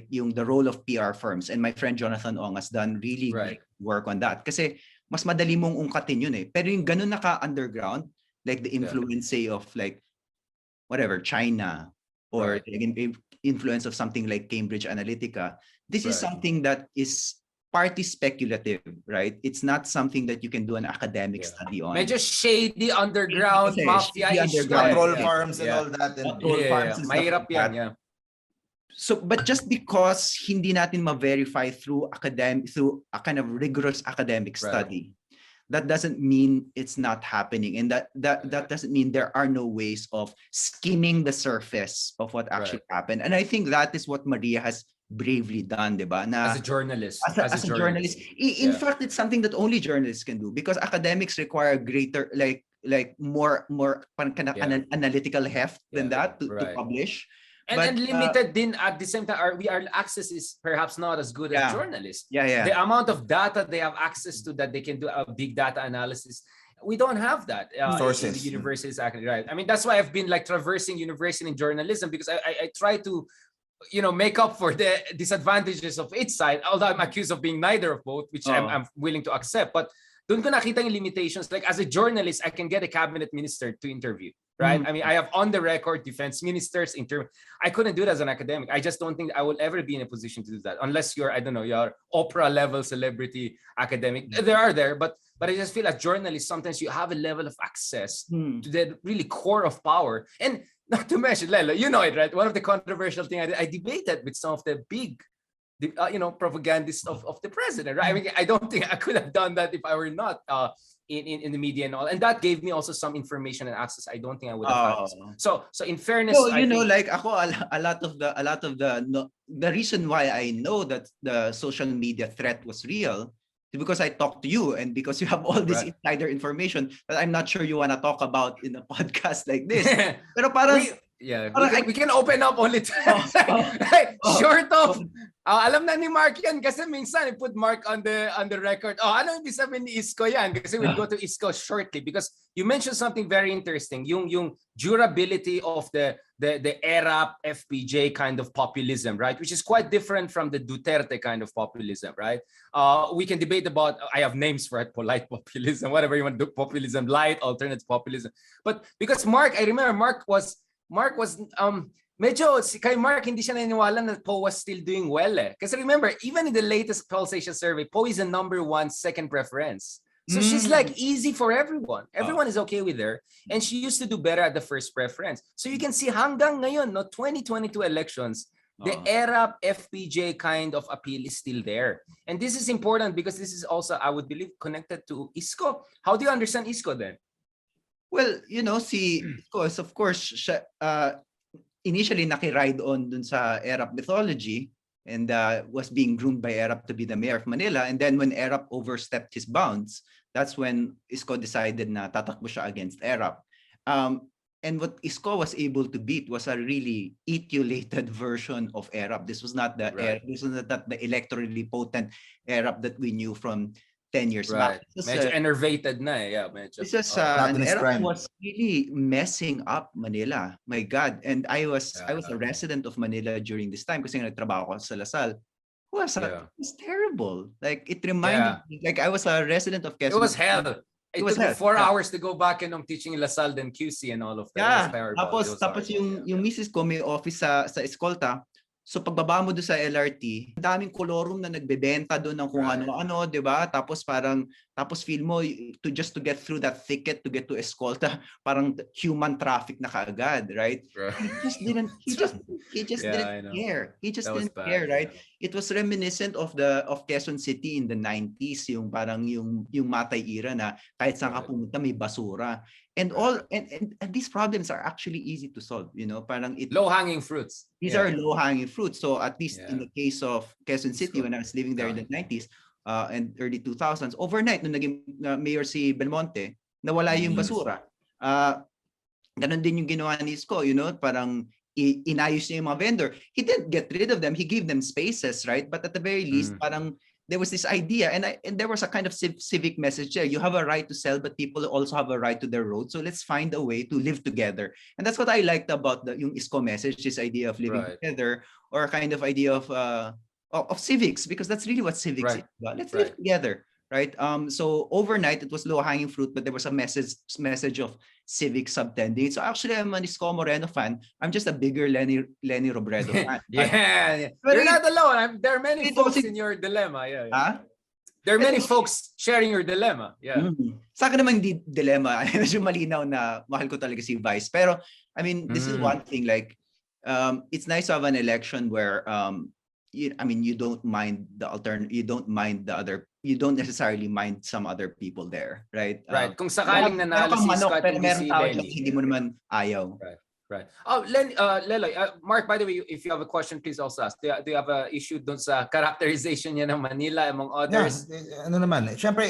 the role of PR firms, and my friend Jonathan Ong has done really great work on that. Kasi mas madali mong ungkatin yun eh. Pero yung ganun naka-underground, like the influence say of like whatever China or the influence of something like Cambridge Analytica, this is something that is partly speculative, right? It's not something that you can do an academic study on. Medyo shady underground mafia-ish. Control farms and all that. Mahirap yan, So, but just because hindi natin ma-verify through a kind of rigorous academic study, that doesn't mean it's not happening, and that doesn't mean there are no ways of skimming the surface of what actually happened. And I think that is what Maria has bravely done, diba? As a journalist. As a journalist. In fact, it's something that only journalists can do because academics require greater, more analytical heft than that to publish. And limited din at the same time, our access is perhaps not as good as journalists. The amount of data they have access to that they can do a big data analysis, we don't have that in the universities. Right. I mean, that's why I've been like traversing university in journalism, because I try to, make up for the disadvantages of each side, although I'm accused of being neither of both, which I'm willing to accept. But doon ko nakita yung limitations. Like as a journalist, I can get a cabinet minister to interview. Right? I mean, I have on the record defense ministers interview. I couldn't do that as an academic. I just don't think I will ever be in a position to do that unless you're, you're Oprah level celebrity academic. There are but I just feel as journalists, sometimes you have a level of access to the really core of power. And not to mention, Lelo, you know it, right? One of the controversial things I debated with some of the big, propagandists of the president, right? I mean, I don't think I could have done that if I were not in the media and all, and that gave me also some information and access I don't think I would have had. So in fairness, like ako, a lot of the reason why I know that the social media threat was real is because I talked to you and because you have all this insider information that I'm not sure you want to talk about in a podcast like this. Pero parang Yeah, we can open up only to short of alam na ni Mark yan kasi minsan I put Mark on the record. Ano ibig sabihin ni Isko yan? Kasi we'll go to Isko shortly because you mentioned something very interesting, yung durability of the ERAP FPJ kind of populism, right? Which is quite different from the Duterte kind of populism, right? We can debate about, I have names for it, polite populism, whatever you want to do, populism, light, alternate populism. But because Mark, I remember Mark was medyo kay Mark hindi siya naniniwala na Poe was still doing well eh. Kasi remember, even in the latest Pulse Asia survey, Poe is the #1 second preference. So she's like easy for everyone. Everyone is okay with her. And she used to do better at the first preference. So you can see hanggang ngayon, no, 2022 elections, the ERAP FPJ kind of appeal is still there. And this is important because this is also, I would believe, connected to Isko. How do you understand Isko then? Well, si Isko, of course, siya, initially nakiride on dun sa ERAP mythology and was being groomed by ERAP to be the mayor of Manila. And then when ERAP overstepped his bounds, that's when Isko decided na tatakbo siya against ERAP. And what Isko was able to beat was a really etiolated version of ERAP. This was not the this was not the electorally potent ERAP that we knew from 10 years back. Medyo enervated na eh. Yeah, medyo. This is an era was really messing up Manila. My God. And I was a resident of Manila during this time kasi nagtrabaho ko sa Lasal. It was terrible. Like it reminded me, like I was a resident of Quezon. It was hell. It took me 4 hours to go back and teaching Lasal then QC and all of that. Yeah. Tapos yung misis ko may office sa Escolta. So pagbaba mo doon sa LRT, daming kolorum na nagbebenta doon ng kung ano-ano, 'di ba? Tapos feel mo just to get through that thicket to get to Escolta, parang human traffic na kaagad, right? He just didn't care. He just didn't care, right? It was reminiscent of Quezon City in the 90s, yung parang yung Matay era na kahit saan ka pumunta may basura. And these problems are actually easy to solve, parang low-hanging fruits. These are low-hanging fruits. So at least in the case of Quezon City, when I was living there in the 90s and early 2000s, overnight nung naging mayor si Belmonte, nawala yung basura. Ganon din yung ginawa ni Isko, parang inayos niya yung mga vendor. He didn't get rid of them. He gave them spaces, right? But at the very least, parang there was this idea, and there was a kind of civic message there. You have a right to sell, but people also have a right to their road. So let's find a way to live together. And that's what I liked about yung Isko message, this idea of living together, or a kind of idea of civics, because that's really what civics is about. Let's live together, right? So overnight it was low-hanging fruit, but there was a message of civic subtending. So actually, I'm an Isko Moreno fan. I'm just a bigger Leni Robredo fan. But you're not alone. There are many folks in your dilemma. There are many folks sharing your dilemma. Sa akin naman hindi dilemma. Medyo malinaw na mahal ko talaga si Vice. Pero I mean, this is one thing. Like, it's nice to have an election where you don't mind the alternate. You don't necessarily mind some other people there, right? Right. Kung sakaling nanalo si Scott and si Leni, hindi mo naman ayaw. Right. Oh, Leloy, Mark, by the way, if you have a question, please also ask. Do you have an issue dun sa characterization niya ng Manila among others? Ano naman, syempre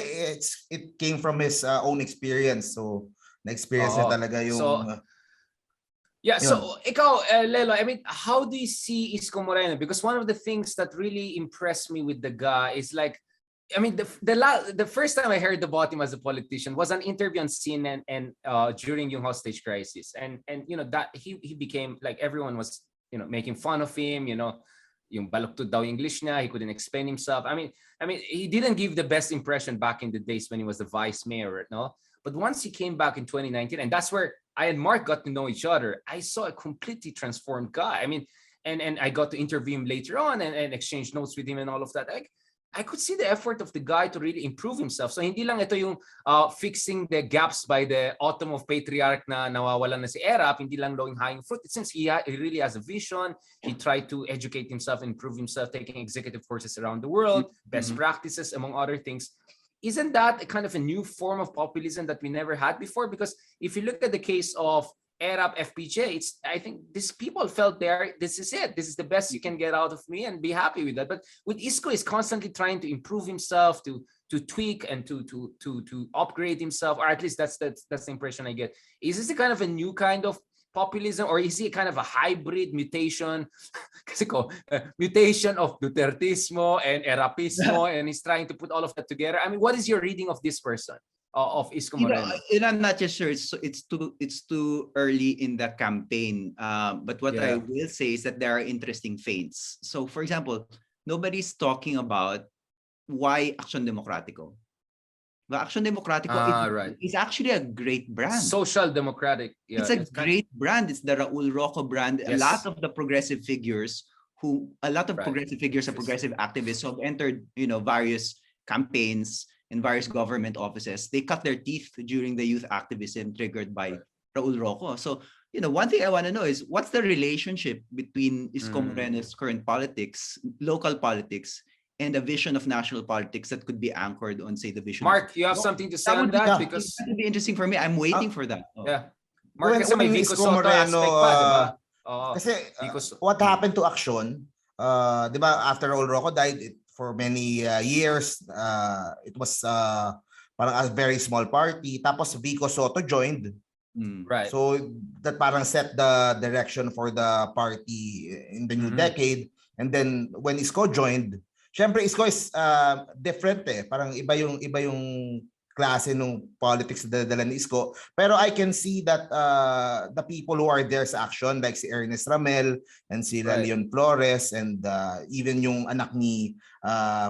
it came from his own experience. So, na-experience niya talaga yung... So ikaw, Leloy, I mean, how do you see Isko Moreno? Because one of the things that really impressed me with the guy is like, I mean, the first time I heard about him as a politician was an interview on CNN and during yung hostage crisis, and that he became like everyone was making fun of him, yung baluktot daw English niya, he couldn't explain himself. I mean he didn't give the best impression back in the days when he was the vice mayor, no? But once he came back in 2019, and that's where I and Mark got to know each other, I saw a completely transformed guy. I mean, and I got to interview him later on and exchange notes with him and all of that. I could see the effort of the guy to really improve himself. So hindi lang ito yung fixing the gaps by the autumn of patriarch na nawawalan na si ERAP, hindi lang low-hanging fruit. Since he really has a vision, he tried to educate himself, improve himself, taking executive courses around the world, best practices, among other things. Isn't that a kind of a new form of populism that we never had before? Because if you look at the case of ERAP FPJ, I think these people felt this is it. This is the best you can get out of me and be happy with that. But with Isko, is constantly trying to improve himself, to tweak and to upgrade himself, or at least that's the impression I get. Is this a kind of a new kind of populism, or is he kind of a hybrid mutation? Kasi mutation of Dutertismo and Erapismo, and he's trying to put all of that together. I mean, what is your reading of this person, of Isko Moreno? I'm not just sure. It's too early in the campaign. But what I will say is that there are interesting feints. So, for example, nobody's talking about why Action Democratico. But Action Democratico is actually a great brand. Social Democratic. Yeah, it's a great brand. It's the Raul Roco brand. Yes. A lot of the progressive figures progressive figures and progressive activists who have entered, various campaigns in various government offices. They cut their teeth during the youth activism triggered by Raul Roco. So, one thing I want to know is what's the relationship between Isko Moreno's current politics, local politics, and a vision of national politics that could be anchored on, say, the vision. Mark, you have something to say on that? Because that would be interesting for me. I'm waiting for that. Yeah. Mark, kasi may Vico Soto aspect pa, diba? Kasi what happened to Action, diba, after Raul Roco died, for many years, it was parang a very small party. Tapos Vico Soto joined. Right. So that parang set the direction for the party in the new decade. And then when Isko joined, syempre Isko is different eh. Parang iba yung klase ng politics na dala ni Isko. Pero I can see that the people who are there sa Action, like si Ernest Ramel and si Leon Flores and even yung anak ni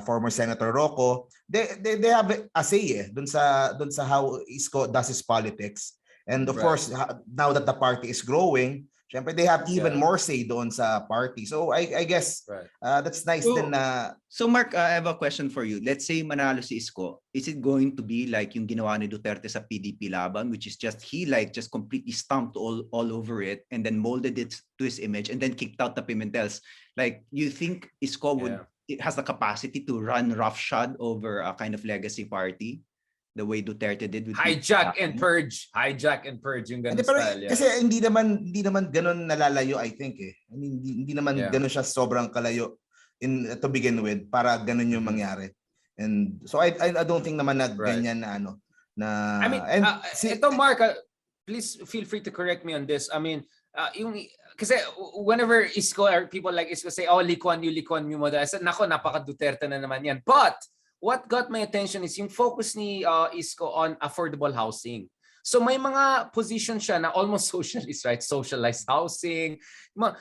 former Senator Roco, they have a say dun sa how Isko does his politics. And of course, now that the party is growing, syempre they have even more say doon sa party. So I guess that's nice din na. So Mark, I have a question for you. Let's say manalo si Isko. Is it going to be like yung ginawa ni Duterte sa PDP laban, which is he just completely stomped all over it and then molded it to his image and then kicked out the Pimentels? Like, you think Isko it has the capacity to run roughshod over a kind of legacy party? The way Duterte did with hijack and purge yung ganun style. Kasi hindi naman ganun nalalayo, I think eh. I mean, hindi naman ganun siya sobrang kalayo to begin with para ganun yung mangyari. And so I don't think naman na ganyan na na I mean, ito Mark, please feel free to correct me on this. I mean, kasi whenever Isko or people like Isko say, Lee Kuan Yew mo, I said, nako, napaka Duterte na naman yan. But what got my attention is yung focus ni Isko on affordable housing. So may mga position siya na almost socialist, right? Socialized housing.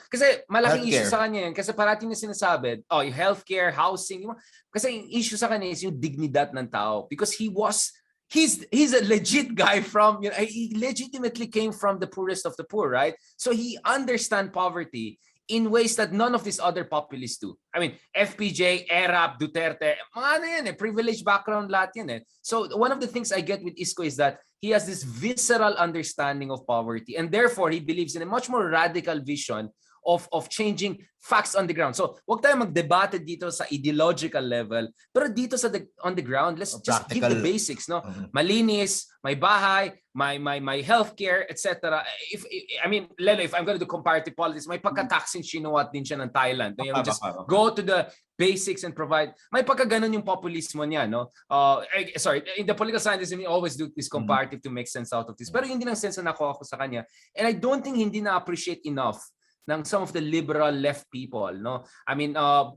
Kasi malaking issue sa kanya yan. Kasi parating na sinasabi, yung healthcare, housing. Kasi yung issue sa kanya is yung dignidad ng tao. Because he's a legit guy from, he legitimately came from the poorest of the poor, right? So he understands poverty in ways that none of these other populists do. I mean, FPJ, ERAP, Duterte, mga yan privileged background lahat yan eh. So one of the things I get with Isko is that he has this visceral understanding of poverty, and therefore he believes in a much more radical vision of changing facts on the ground. So wag tayo magdebate dito sa ideological level, pero dito on the ground, let's just give the basics, no? Malinis, may bahay, my healthcare, etc. I mean, Leloy, if I'm going to do comparative politics, may pagka-taxing Shinawat din siya ng Thailand. Just go to the basics and provide. May pagka-ganon yung populismo niya, no? Sorry, in the political science, we always do this comparative to make sense out of this. Pero hindi ng sense na nakuha ko sa kanya. And I don't think hindi na-appreciate enough ng some of the liberal left people, no? I mean, a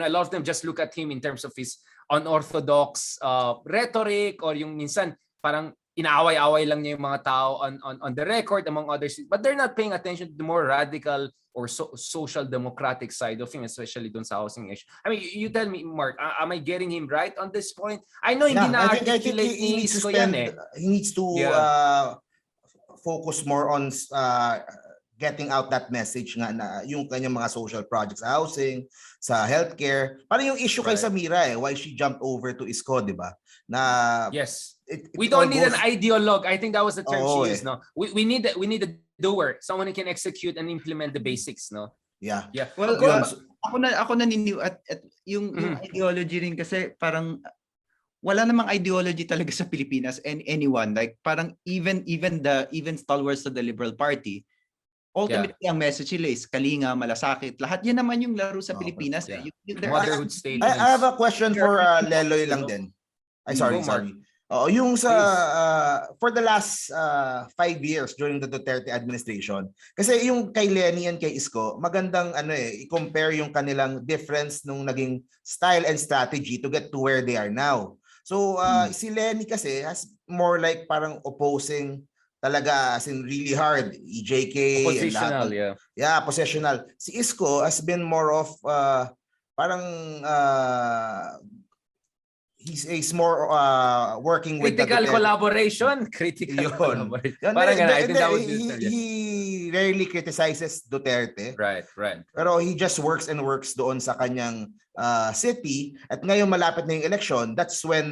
lot of them just look at him in terms of his unorthodox rhetoric, or yung minsan parang inaaway-away lang niya yung mga tao on the record, among others. But they're not paying attention to the more radical or social democratic side of him, especially dun sa housing issue. I mean, you tell me, Mark, am I getting him right on this point? I know hindi na-articulate ni Isko yan eh. He needs to focus more on getting out that message nga na yung kanyang mga social projects sa housing, sa healthcare. Parang yung issue kay Samira why she jumped over to Isko, di ba? Na yes. We don't need an ideologue. I think that was the term she used, no? We need a doer, someone who can execute and implement the basics, no? Yeah. Well, ako naniniw at yung ideology rin kasi parang wala namang ideology talaga sa Pilipinas, and anyone, like parang even stalwarts of the Liberal Party, ultimately, ang message nila is kalinga, malasakit. Lahat yan naman yung laro sa Pilipinas. Motherhood statements. I have a question for Leloy lang din. Sorry. Yung sa for the last 5 years during the Duterte administration, kasi yung kay Leni and kay Isko, magandang i-compare yung kanilang difference nung naging style and strategy to get to where they are now. So si Leni kasi has more like parang opposing talaga, as in really hard, EJK Oppositional, and positional. Si Isko has been more of parang he's more working with critical collaboration. Critical collaboration. Parang I think that he rarely criticizes Duterte. Right. Pero he just works doon sa kanyang city. At ngayon malapit na yung election, that's when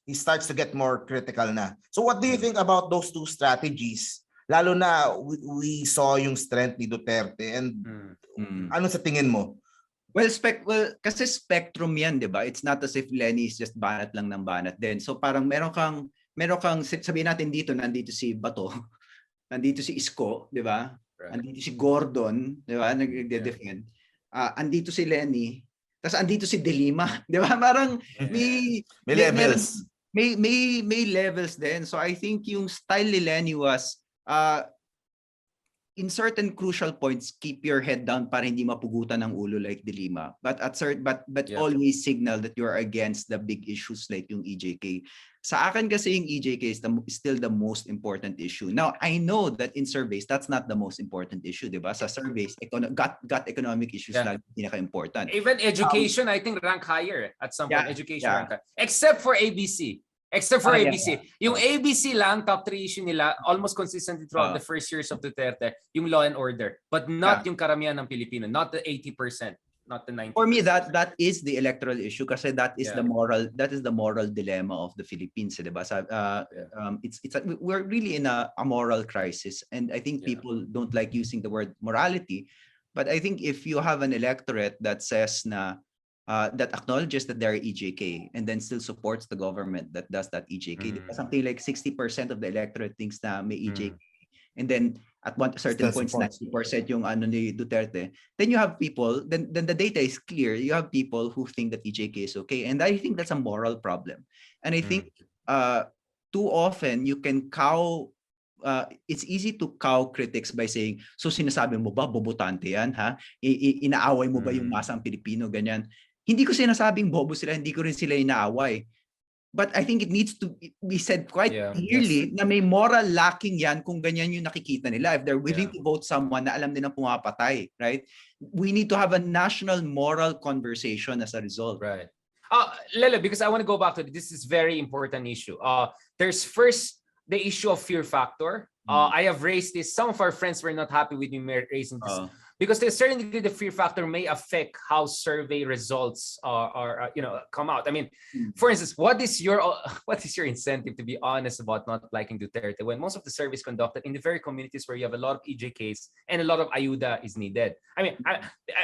he starts to get more critical na. So what do you think about those two strategies? Lalo na we saw yung strength ni Duterte and ano sa tingin mo? Well, kasi spectrum yan, di ba? It's not as if Leni is just banat lang ng banat din. So parang meron kang, sabihin natin dito, nandito si Bato, nandito si Isko, di ba? Right. Andito si Gordon, di ba? Nag-defend. Andito si Leni, tapos andito si Delima, di ba? Parang may levels. May levels din. So I think yung style ni Leni was in certain crucial points, keep your head down para hindi mapugutan ng ulo like Delima. But always signal that you are against the big issues like yung EJK. Sa akin kasi yung EJK is still the most important issue. Now, I know that in surveys, that's not the most important issue, di ba? Sa surveys, got economic issues lang pinaka-important. Even education, I think rank higher at some point. Education rank higher. Except for ABC. ABC. Yung ABC lang, top 3 issue nila, almost consistently throughout the first years of Duterte, yung law and order. But not yung karamihan ng Pilipino, not the 80%, not the 90%. For me, that is the electoral issue kasi that is the moral dilemma of the Philippines, diba? We're really in a moral crisis, and I think people don't like using the word morality, but I think if you have an electorate that says na that acknowledges that they're EJK and then still supports the government that does that EJK. Something like 60% of the electorate thinks na may EJK. And then at one certain point, 90% yung ni Duterte. Then you have people, then the data is clear. You have people who think that EJK is okay. And I think that's a moral problem. And I think too often you can it's easy to cow critics by saying, so sinasabi mo ba, bobotante yan, ha? Inaaway mo ba yung masang Pilipino, ganyan? Hindi ko sinasabing bobo sila, hindi ko rin sila inaaway. But I think it needs to be said quite clearly na may moral lacking yan kung ganyan yung nakikita nila. If they're willing to vote someone na alam din na pumapatay, right? We need to have a national moral conversation as a result. Right. Lele, because I want to go back to this is very important issue. There's first the issue of fear factor. I have raised this. Some of our friends were not happy with me raising this. Because to a certain degree, the fear factor may affect how survey results come out. I mean, for instance, what is your incentive to be honest about not liking Duterte when most of the surveys conducted in the very communities where you have a lot of EJKs and a lot of ayuda is needed? I mean,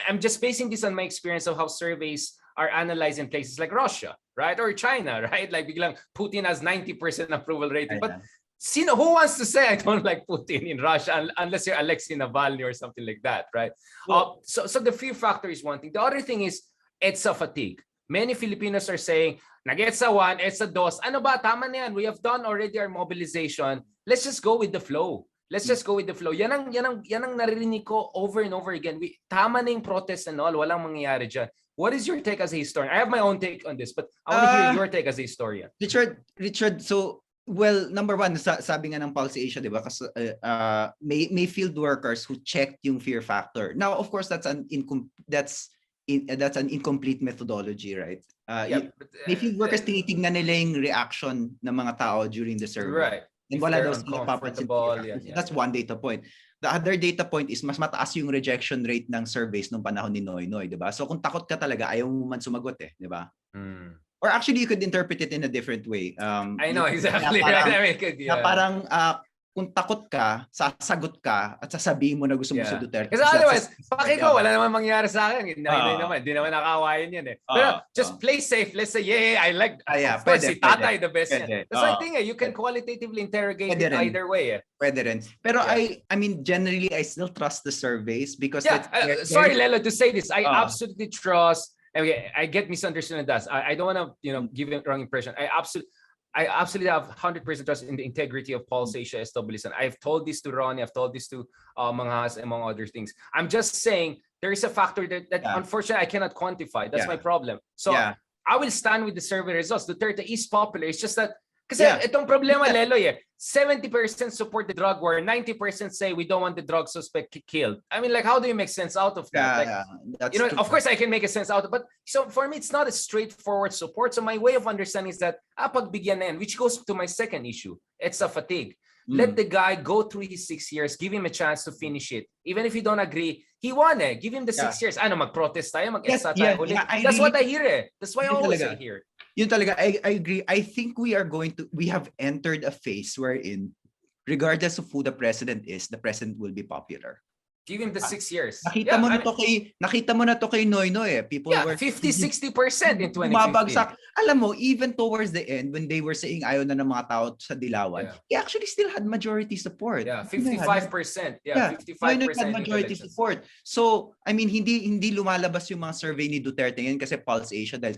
I'm just basing this on my experience of how surveys are analyzed in places like Russia, right, or China, right? Like biglang Putin has 90% approval rating, but who wants to say I don't like Putin in Russia unless you're Alexei Navalny or something like that, right? So the fear factor is one thing. The other thing is EDSA fatigue. Many Filipinos are saying, nag-EDSA 1, EDSA 2, ano ba, tama na yan. We have done already our mobilization. Let's just go with the flow. Yan ang naririnig ko over and over again. Tama na yung protest and all, walang mangyayari dyan. What is your take as a historian? I have my own take on this, but I want to hear your take as a historian. Richard, so well, number one, sabi nga ng Pulse Asia, di ba? Kasi may field workers who checked yung fear factor. Now, of course, that's an incomplete methodology, right? May field workers tinitignan nila yung reaction ng mga tao during the survey. Right. And wala daw sila papansin. That's one data point. The other data point is mas mataas yung rejection rate ng surveys nung panahon ni Noynoy, di ba? So kung takot ka talaga, ayaw mo man sumagot di ba? Or actually, you could interpret it in a different way. I know, exactly. Na parang kung takot ka, sasagot ka at sasabihin mo na gusto mo sa Duterte. Kasi otherwise, ko, wala naman mangyari sa akin. Hindi naman nakawayan yan Pero just play safe. Let's say, I like, of course, si Tatay the best yan. That's why I think you can qualitatively interrogate it either way. Pwede rin. Pero I mean, generally, I still trust the surveys because sorry, Lelo, to say this. I absolutely trust. Okay, I get misunderstood on that. I don't want to, give a wrong impression. I absolutely have 100% trust in the integrity of Pulse Asia SWS. I've told this to Ronnie, I've told this to Manghas, among other things. I'm just saying there is a factor that unfortunately I cannot quantify. That's my problem. So I will stand with the survey results. Duterte is popular. It's just that kasi itong problema, Leloy, 70% support the drug war, 90% say we don't want the drug suspect killed. I mean, like, how do you make sense out of that? That's true. Of course I can make a sense out of it, but so for me, it's not a straightforward support. So my way of understanding is that pagbigyan na yan, which goes to my second issue. It's a fatigue. Let the guy go through his 6 years, give him a chance to finish it. Even if you don't agree, he won eh. Give him the 6 years. Ano, mag-protest tayo, mag-EDSA tayo ulit. That's what I hear eh. That's why I always say here. Yun talaga, I agree. I think we have entered a phase wherein, regardless of who the president is, the president will be popular. Give him the 6 years. Nakita mo na to kay Noynoy eh. People were 50-60% in 2015. Mabagsak. Alam mo, even towards the end, when they were saying ayaw na ng mga tao sa Dilawan, he actually still had majority support. 55%. 55% had majority support. So, I mean, hindi lumalabas yung mga survey ni Duterte ngayon kasi Pulse Asia dahil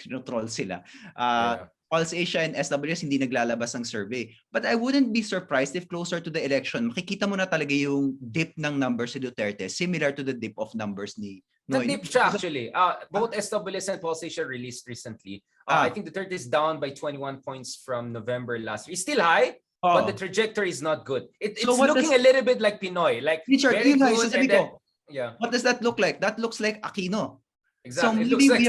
tinotroll sila. Pulse Asia and SWS hindi naglalabas ng survey. But I wouldn't be surprised if closer to the election, makikita mo na talaga yung dip ng numbers si Duterte, similar to the dip of numbers ni Noy. The dip siya actually. Both SWS and Pulse Asia released recently. I think Duterte is down by 21 points from November last year. It's still high, but the trajectory is not good. It's looking a little bit like Pinoy. Like Richard, very good. And then, what does that look like? That looks like Aquino. Exactly. So it looks like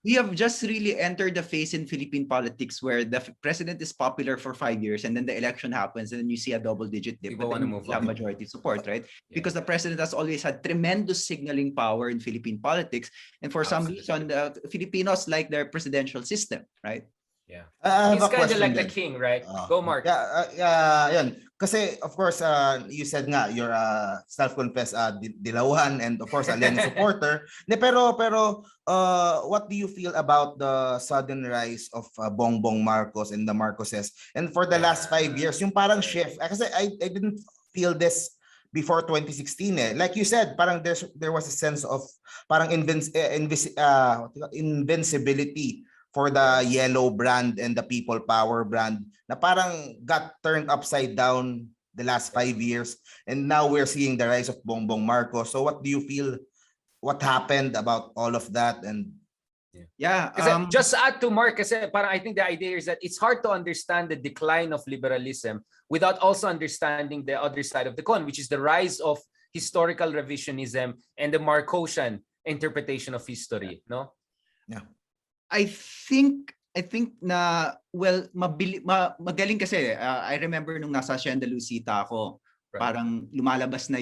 we have just really entered the phase in Philippine politics where the president is popular for 5 years and then the election happens and then you see a double-digit dip, but then you have majority support, right? Because the president has always had tremendous signaling power in Philippine politics, and for some reason, the Filipinos like their presidential system, right? Yeah, he's kind of like the king, right? Go, Mark. Yun. Kasi of course, you said nga you're a self-confessed Dilawan and of course a Leni supporter. Pero what do you feel about the sudden rise of Bongbong Marcos and the Marcoses? And for the last 5 years, yung parang shift. Kasi I didn't feel this before 2016 eh. Like you said, parang there was a sense of parang invincibility for the yellow brand and the people power brand na parang got turned upside down the last 5 years, and now we're seeing the rise of Bongbong Marcos. So what do you feel, what happened about all of that? And just add to Mark, kasi parang I think the idea is that it's hard to understand the decline of liberalism without also understanding the other side of the coin, which is the rise of historical revisionism and the Marcosian interpretation of history, no? I think na magaling kasi I remember nung nasa Hacienda Luisita ako, parang lumalabas na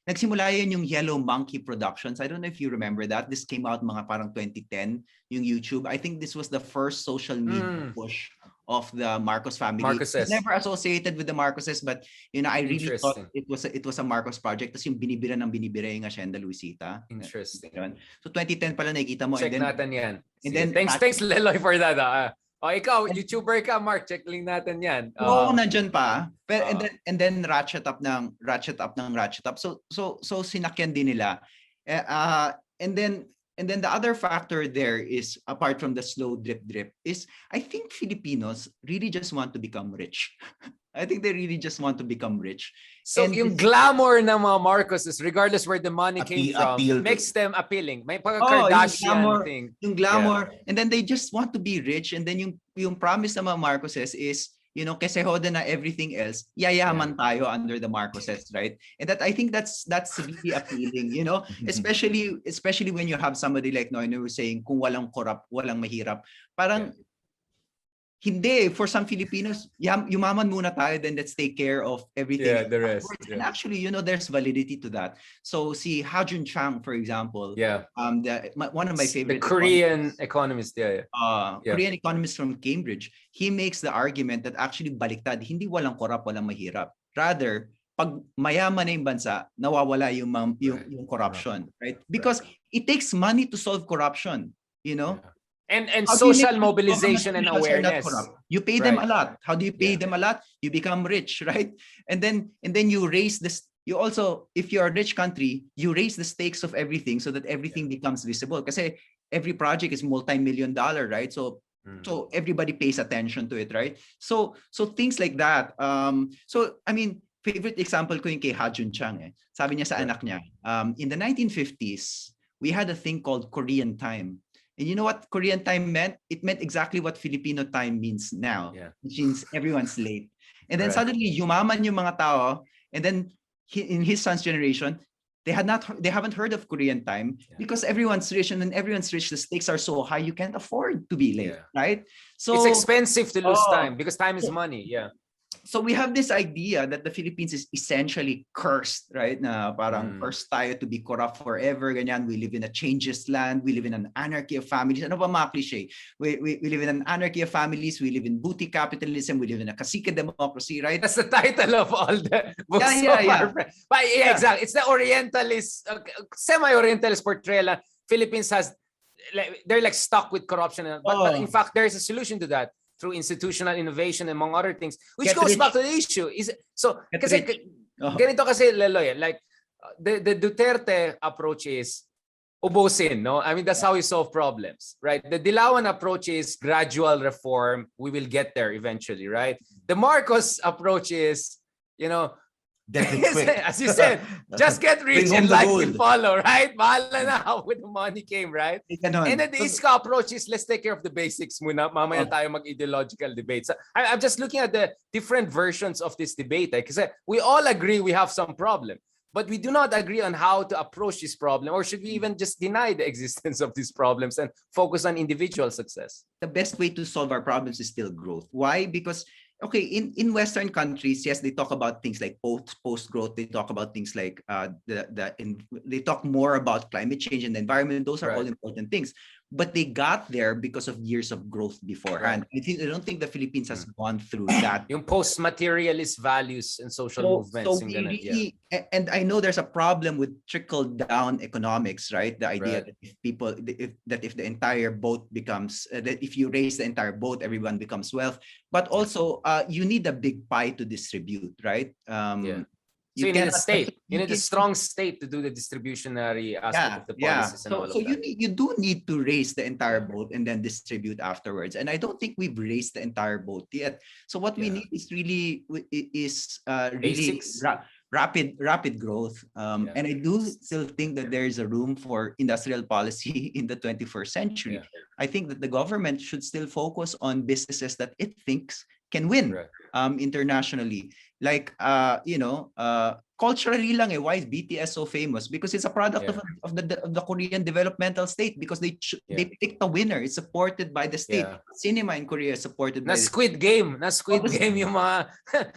nagsimula yung Yellow Monkey Productions. I don't know if you remember that. This came out mga parang 2010 yung YouTube. I think this was the first social media push of the Marcos family. Marcoses. Never associated with the Marcoses, but I really thought it was a Marcos project. Tapos yung binibira yung Hacienda Luisita. Interesting. So 2010 pala nakikita mo. Check natin yan. And then thanks Leloy for that. Ikaw, YouTuber ka, Mark, check link natin yan. Oo, nandyan pa. Pero and then ratchet up. So sinakyan din nila. And then the other factor there is, apart from the slow drip, is I think Filipinos really just want to become rich. I think they really just want to become rich. So yung glamour ng mga Marcoses, regardless where the money came from, makes them appealing. May pagka-Kardashian thing. Yung glamour. And then they just want to be rich. And then yung promise ng mga Marcoses is, kasi hoda na everything else, yayaman tayo under the Marcoses, right? And that I think that's really appealing, especially when you have somebody like Noynoy who's saying kung walang corrupt, walang mahirap. Parang hindi, for some Filipinos, yumaman muna tayo, then let's take care of everything. The rest. And actually, there's validity to that. So see Ha-Joon Chang, for example, one of my favorite, the Korean economist, Korean economist from Cambridge, he makes the argument that actually baliktad, hindi walang corrupt, walang mahirap. Rather, pag mayaman na yung bansa, nawawala yung corruption, right? Because it takes money to solve corruption, And social mobilization and awareness. You pay them a lot. How do you pay them a lot? You become rich, right? And then you raise this. You also, if you're a rich country, you raise the stakes of everything so that everything becomes visible. Kasi every project is multi-million-dollar, right? So So everybody pays attention to it, right? So things like that. So I mean, favorite example ko yung kay Ha Jun Chang. Sabi niya sa anak niya, in the 1950s, we had a thing called Korean time. And you know what Korean time meant? It meant exactly what Filipino time means now, which means everyone's late. And then suddenly, yumaman yung mga tao, and then in his son's generation, they haven't heard of Korean time because everyone's rich, and when everyone's rich, the stakes are so high you can't afford to be late, right? So it's expensive to lose time because time is money. So we have this idea that the Philippines is essentially cursed, right? Na parang cursed tayo to be corrupt forever, ganyan. We live in a changeless land. We live in an anarchy of families. Ano ba mga cliche? We live in an anarchy of families. We live in booty capitalism. We live in a cacique democracy, right? That's the title of all the books. But exactly. It's the Orientalist, semi-Orientalist portrayal. Philippines has, they're like stuck with corruption. But in fact, there's a solution to that. Through institutional innovation, among other things, which goes back to the issue. Ganito kasi Leloy, like the Duterte approach is ubusin, no? I mean, that's how we solve problems, right? The Dilawan approach is gradual reform. We will get there eventually, right? The Marcos approach is, as you said, just get rich and life will follow, right? Bahala na how when the money came, right? And then the Isko approach is let's take care of the basics muna. Mamaya tayo mag-ideological debates. I'm just looking at the different versions of this debate because we all agree we have some problem, but we do not agree on how to approach this problem, or should we even just deny the existence of these problems and focus on individual success? The best way to solve our problems is still growth. Why? Because in Western countries, yes, they talk about things like post growth. They talk about things like they talk more about climate change and the environment. Those are all important things. But they got there because of years of growth beforehand. I don't think the Philippines has gone through that. Yung post-materialist values and social movements. So and I know there's a problem with trickle-down economics, right? The idea that if the entire boat becomes, that if you raise the entire boat, everyone becomes wealth. But also, you need a big pie to distribute, right? So you need a state. You need a strong state to do the distributionary aspect of the policies and all of that. So you do need to raise the entire boat and then distribute afterwards. And I don't think we've raised the entire boat yet. So what we need is really rapid growth. And I do still think that there is a room for industrial policy in the 21st century. I think that the government should still focus on businesses that it thinks can win internationally. Like, culturally lang why is BTS so famous? Because it's a product of the Korean developmental state, because they picked a winner. It's supported by the state. Cinema in Korea is supported by Squid Game yung mga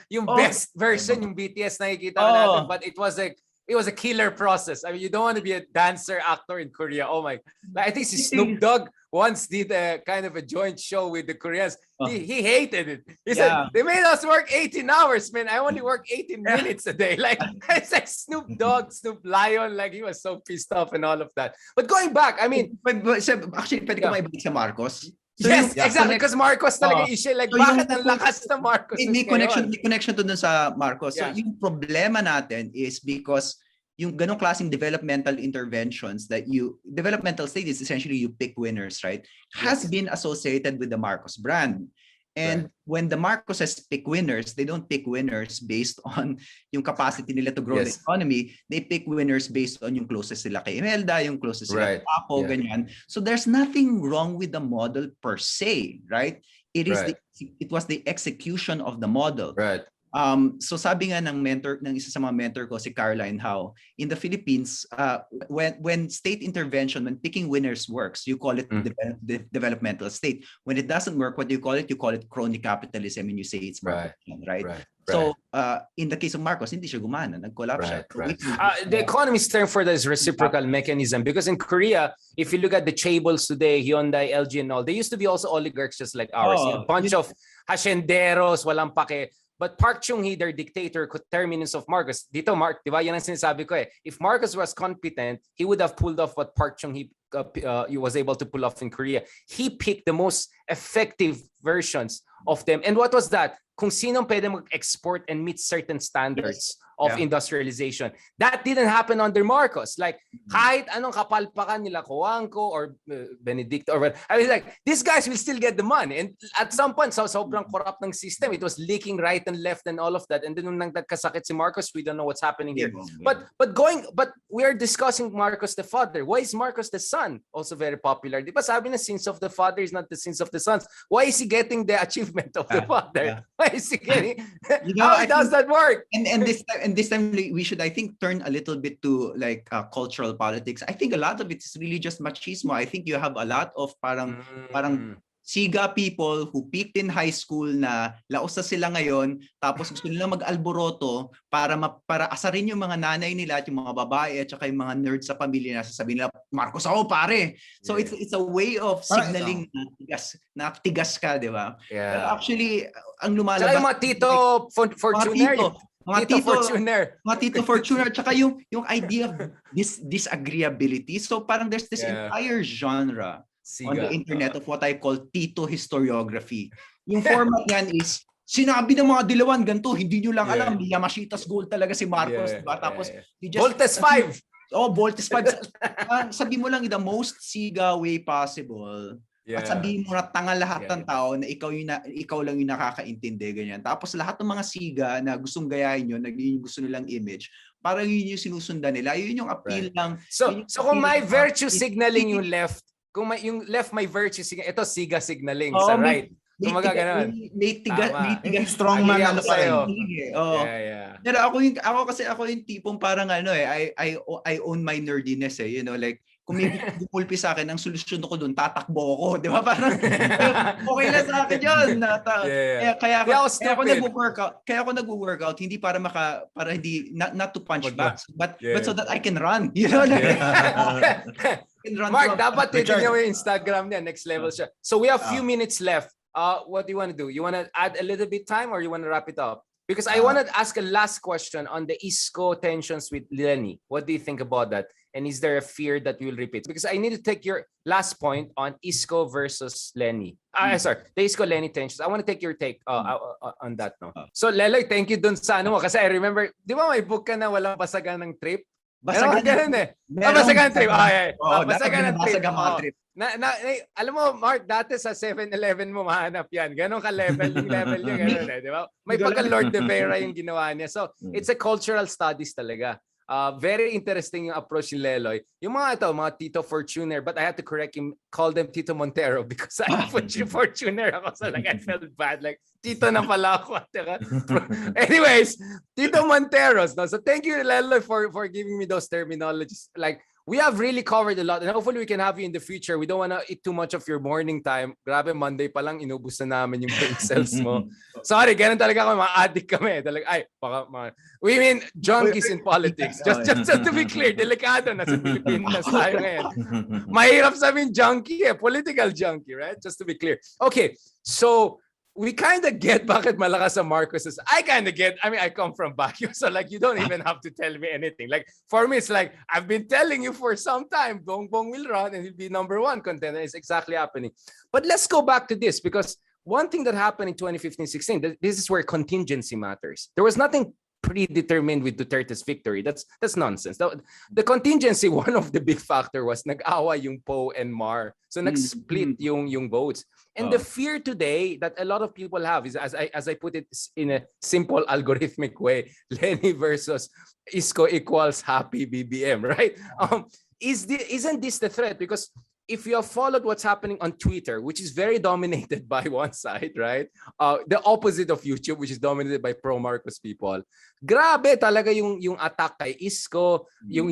yung best version yung BTS nakikita natin, but it was a killer process. I mean, you don't want to be a dancer actor in Korea. Oh my! Like, I think Snoop Dogg once did a kind of a joint show with the Koreans. He hated it. He said, they made us work 18 hours, man. I only work 18 minutes a day. Like, it's like Snoop Dogg, Snoop Lion. Like, he was so pissed off and all of that. But going back, I mean, actually, pwede ko maibalik sa Marcos. So exactly, because Marcos talaga issue. Like, bakit ang lakas na Marcos? May connection to dun sa Marcos. So yung problema natin is because yung ganong klaseng developmental interventions developmental state is essentially you pick winners, right? Has been associated with the Marcos brand. And when the Marcoses pick winners, they don't pick winners based on yung capacity nila to grow the economy. They pick winners based on yung closest sila kay Imelda, yung closest sila kay Paco, ganyan. So there's nothing wrong with the model per se, right? It was the execution of the model. Right. So sabi nga ng isa sa mga mentor ko, si Caroline Howe, in the Philippines, when state intervention, when picking winners works, you call it the developmental state. When it doesn't work, what do you call it? You call it crony capitalism, and you say it's right? So in the case of Marcos, hindi siya gumana, nag-collapse siya. The economist term for that is reciprocal mechanism, because in Korea, if you look at the chaebols today, Hyundai, LG and all, they used to be also oligarchs just like ours. A bunch of hacienderos, walang pake. But Park Chung-hee, their dictator, terminus of Marcos. Dito, Mark, di ba? Yan ang sinasabi ko eh. If Marcos was competent, he would have pulled off what Park Chung-hee he was able to pull off in Korea. He picked the most effective versions of them. And what was that? Kung sinong pwede mag-export and meet certain standards of industrialization. That didn't happen under Marcos. Like, kahit anong kapalpakan nila Coangco or Benedicto or what, I was like, these guys will still get the money. And at some point, sobrang corrupt ng system. It was leaking right and left and all of that. And then nung nagkasakit si Marcos, we don't know what's happening here. But we are discussing Marcos the father. Why is Marcos the son also very popular? Di ba sabi na sins of the father is not the sins of the sons? Why is he getting the achievement of the father? Why is he getting? How does that work? And this time we should, I think, turn a little bit to like cultural politics. I think a lot of it is really just machismo. I think you have a lot of parang siga people who peaked in high school na laos na sila ngayon, tapos gusto nila mag-alboroto para asarin yung mga nanay nila at yung mga babae at saka yung mga nerds sa pamilya na sasabihin nila, Marcos ako pare. So it's a way of signaling na tigas ka, di ba? Yeah. Actually, ang lumalabas... Saka yung mga Tito Fortuner. Mga Tito Fortuner, tsaka yung idea of disagreeability. So parang there's this entire genre on the internet of what I call Tito historiography. Yung format yan is, sinabi ng mga dilawan ganito, hindi nyo lang alam, Yamashitas goal talaga si Marcos, diba? Tapos, Voltes 5! Voltes 5. Sabi mo lang the most siga way possible. At sabihin mo na tanga lahat ng tao na ikaw lang yung nakakaintindi, ganyan. Tapos lahat ng mga siga na gustong gayahin yun, yung gusto nilang image, parang yun yung sinusundan nila. Yun yung appeal lang. So kung may virtue signaling yung left, kung yung left may virtue signaling, ito siga signaling sa right. Kung magaganon. May tigas strong man ano pa rin. Pero ako yung tipong parang I own my nerdiness you know, like kung may pulpi sa akin, ang solusyon ko doon, tatakbo ako. Di ba? Parang, okay na sa akin yun. Kaya ako nag-workout, hindi para hindi, not to punch back, but so that I can run. You know? Mark, dapat titignan mo yung Instagram niya, next level siya. So we have few minutes left. What do you want to do? You want to add a little bit time or you want to wrap it up? Because I want to ask a last question on the Isko tensions with Leni. What do you think about that? And is there a fear that we will repeat? Because I need to take your last point on Isko versus Leni. Sorry, the Isko-Leni tensions. I want to take your take on that. No? So Leloy, thank you dun sa ano mo. Kasi I remember, di ba may book ka na walang basagan ng trip? Basagan ganun basagan trip. Basagan ng trip. Alam mo, Mark, dati sa 7-Eleven mo mahanap yan. Ganon ka-level yung level niya. Ganun di ba? May pagka-Lord de Vera yung ginawa niya. So, it's a cultural studies talaga. Very interesting yung approach ni Leloy. Yung mga Tito Fortuner, but I have to correct him, call them Tito Montero because I'm Fortuner ako. So like, I felt bad. Like, Tito na pala ako. Anyways, Tito Monteros. No? So thank you, Leloy, for giving me those terminologies. Like, we have really covered a lot and hopefully we can have you in the future. We don't want to eat too much of your morning time. Grabe, Monday pa lang, inubos na namin yung brain cells mo. Sorry, ganun talaga kami, mga addict kami. We mean junkies in politics. Just to be clear, delikado na sa Pilipinas tayo ngayon. Mahirap sabihin junkie political junkie, right? Just to be clear. Okay, so we kind of get bakit malakas sa Marcoses. I kind of get, I mean, I come from Baguio, so like you don't even have to tell me anything. Like for me, it's like, I've been telling you for some time, Bongbong will run and he'll be #1 contender. It's exactly happening. But let's go back to this because one thing that happened in 2015-16, this is where contingency matters. There was nothing predetermined with Duterte's victory. That's nonsense. The contingency, one of the big factor was nag-awa yung Poe and Mar. So nag-split yung votes. And the fear today that a lot of people have is, as I put it in a simple algorithmic way, Leni versus Isko equals happy BBM, right? Isn't this the threat? Because if you have followed what's happening on Twitter, which is very dominated by one side, right? The opposite of YouTube, which is dominated by pro-Marcos people. Grabe talaga yung attack kay Isko, yung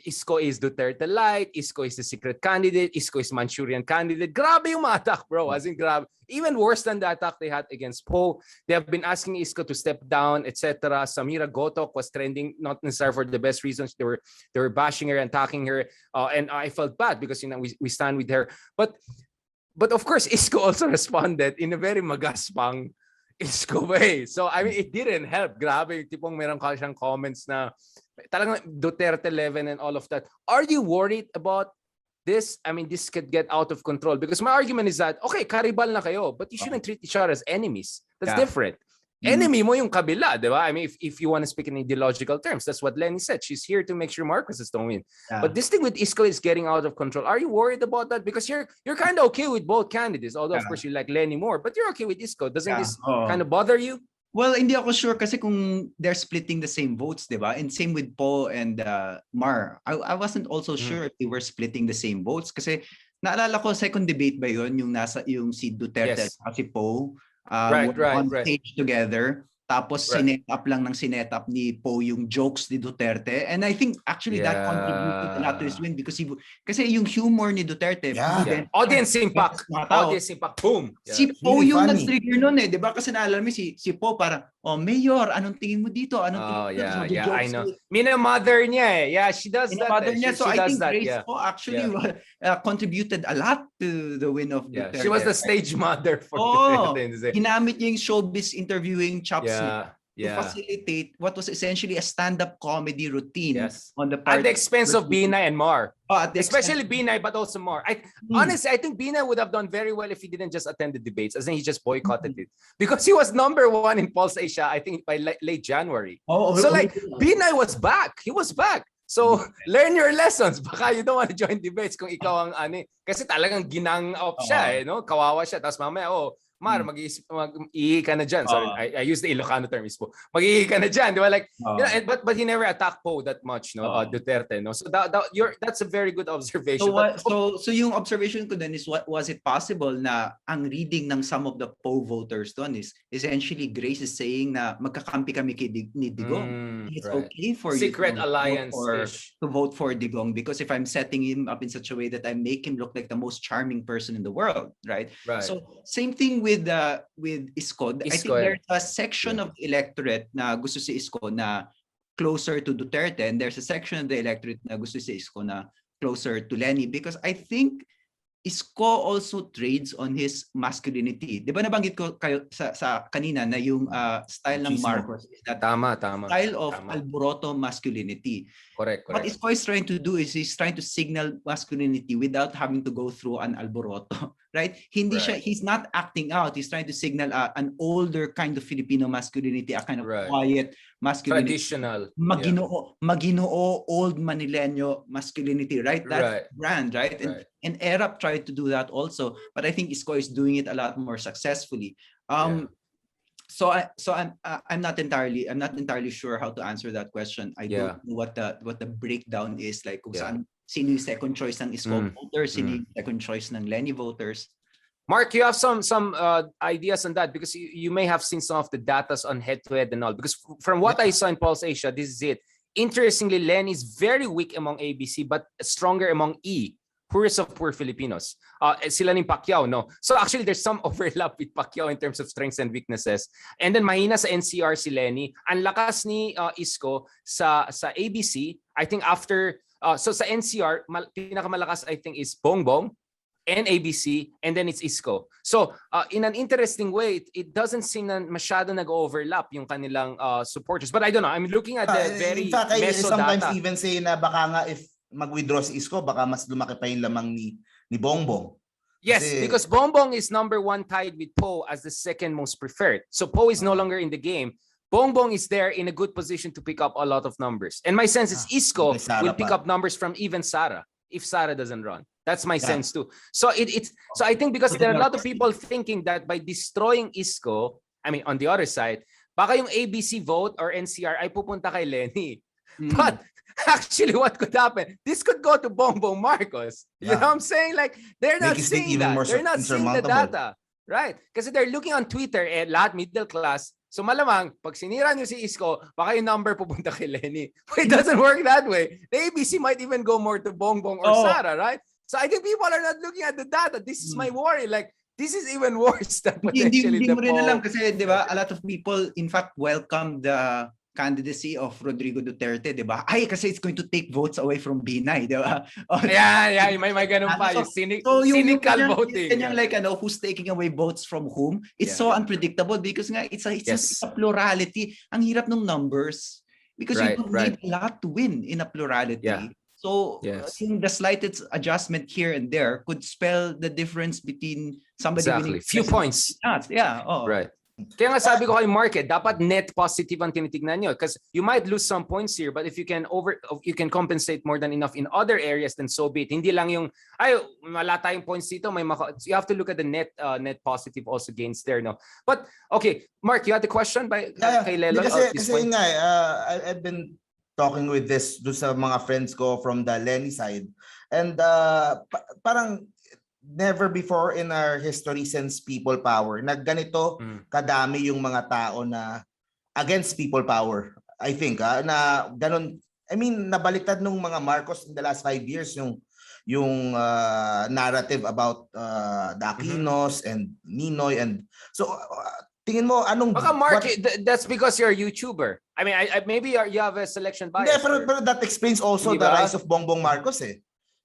Isko is Duterte light, Isko is the secret candidate, Isko is Manchurian candidate. Grabe yung attack, bro. As in grabe. Even worse than the attack they had against Poe. They have been asking Isko to step down, etc. Samira Gotok was trending, not necessarily for the best reasons. They were bashing her and attacking her, and I felt bad because we stand with her. But of course, Isko also responded in a very magaspang Isko way. So I mean, it didn't help. Grabe, tipong meron ka siyang comments na talagang Duterte 11 and all of that. Are you worried about this could get out of control. Because my argument is that, okay, karibal na kayo, but you shouldn't treat each other as enemies. That's different. Enemy mo yung kabila, di ba? I mean, if you want to speak in ideological terms, that's what Leni said. She's here to make sure Marcoses don't win. But this thing with Isko is getting out of control. Are you worried about that? Because you're kind of okay with both candidates, although of course you like Leni more, but you're okay with Isko. Doesn't this kind of bother you? Well, hindi ako sure kasi kung they're splitting the same votes, di ba? And same with Po and Mar. I wasn't also sure if they were splitting the same votes kasi naalala ko second debate ba yun yung si Duterte at si Po on stage together. Tapos sinet up lang ng sinet up ni Po yung jokes ni Duterte, and I think actually that contributed a lot to his win because kasi yung humor ni Duterte audience impact boom. Si Po really yung nag-trigger noon di ba? Kasi naalala mo si Po para Mayor, anong tingin mo dito? Anong tingin mo? I know. Mother niya she does that. Mother niya. So I think that, Grace Po actually contributed a lot to the win of Duterte. She was the stage mother for Duterte. Ginamit niya yung showbiz interviewing chops to facilitate what was essentially a stand-up comedy routine on the part at the expense of Binay and Mar. Especially Binay, but also Mar. Honestly, I think Binay would have done very well if he didn't just attend the debates, as in he just boycotted it. Because he was #1 in Pulse Asia, I think, by late January. Binay was back. He was back. So, learn your lessons. Baka you don't want to join debates kung ikaw ang kasi talagang ginang up siya, kawawa siya. Tapos mamaya, Mar, mag-ihi ka na dyan. Sorry, I use the Ilocano term, Isko. Mag-ihi ka na dyan, di ba? Like, but he never attacked Po that much, Duterte, So that's a very good observation. So yung observation ko then is, was it possible na ang reading ng some of the Po voters doon is essentially Grace is saying na magkakampi kami ni Digong. It's okay for secret you to vote for Digong because if I'm setting him up in such a way that I make him look like the most charming person in the world, right? So same thing with Isko. I think there's a section of the electorate na gusto si Isko na closer to Duterte, and there's a section of the electorate na gusto si Isko na closer to Leni, because I think Isko also trades on his masculinity. Di ba nabanggit ko kayo sa kanina na yung style ng Marcos is that style of alboroto masculinity. Correct. What Isko is trying to do is he's trying to signal masculinity without having to go through an alboroto. Right? He's not acting out. He's trying to signal an older kind of Filipino masculinity, a kind of quiet masculinity. Traditional. Maginoo, old Manileño masculinity, right? That brand, right? And Erap tried to do that also, but I think Isko is doing it a lot more successfully. So I'm not entirely sure how to answer that question. I don't know what the breakdown is like kung saan sino yung second choice ng Isko voters, sino yung second choice ng Leni voters. Mark, you have some ideas on that because you may have seen some of the data on head-to-head and all. Because from what I saw in Pulse Asia, this is it. Interestingly, Leni is very weak among ABC but stronger among E, poorest of poor Filipinos. Sila ni Pacquiao, no? So actually, there's some overlap with Pacquiao in terms of strengths and weaknesses. And then mahina sa NCR si Leni. Ang lakas ni Isko sa ABC, I think after... so sa NCR, pinakamalakas I think is Bongbong and ABC, and then it's Isko. So in an interesting way, it doesn't seem na masyado nag-overlap yung kanilang supporters. But I don't know. I'm looking at the very in fact, I meso sometimes data. even say na baka nga if mag-withdraw si Isko, baka mas lumaki pa yung lamang ni Bongbong. Yes, because Bongbong is #1 tied with Po as the second most preferred. So Po is no longer in the game. Bongbong is there in a good position to pick up a lot of numbers. And my sense is Isko will pick up numbers from even Sara if Sara doesn't run. That's my sense too. So so I think because there are a lot of people thinking that by destroying Isko, I mean on the other side, baka yung ABC vote or NCR ay pupunta kay Leni. But actually what could happen? This could go to Bongbong Marcos. You know what I'm saying? Like they're not seeing that. They're not seeing the data. Right? Kasi they're looking on Twitter lahat middle class. So malamang, pag sinira nyo si Isko, baka yung number pupunta kay Leni. But it doesn't work that way. The ABC might even go more to Bongbong or Sara, right? So I think people are not looking at the data. This is my worry. Like, this is even worse than potentially the poll. Hindi mo rin alam kasi, di ba, a lot of people, in fact, welcome the candidacy of Rodrigo Duterte, di ba? Ay, kasi it's going to take votes away from Binay, di ba? May ganun pa. Yung cynical voting. Yung like, who's taking away votes from whom? It's so unpredictable because nga, it's a plurality. Ang hirap ng numbers because you don't need a lot to win in a plurality. So I think the slightest adjustment here and there could spell the difference between somebody winning few points. Yeah. Right. Kaya nga sabi ko kay market, dapat net positive ang tinitignan nyo because you might lose some points here, but if you can compensate more than enough in other areas, then so be it. Hindi lang yung wala tayong points dito, you have to look at the net positive also gains there, no. But okay, Mark, you had the question kay Leloy? Kasi nga I've been talking with this sa mga friends ko from the Leni side, and parang never before in our history since people power nagganito kadami yung mga tao na against people power. I think na ganun, I mean nabaliktad nung mga Marcos in the last 5 years yung narrative about the Aquinos and Ninoy, and so tingin mo anong Mark, that's because you're a YouTuber. I mean, maybe you have a selection bias. Pero that explains also the rise of Bongbong Marcos eh.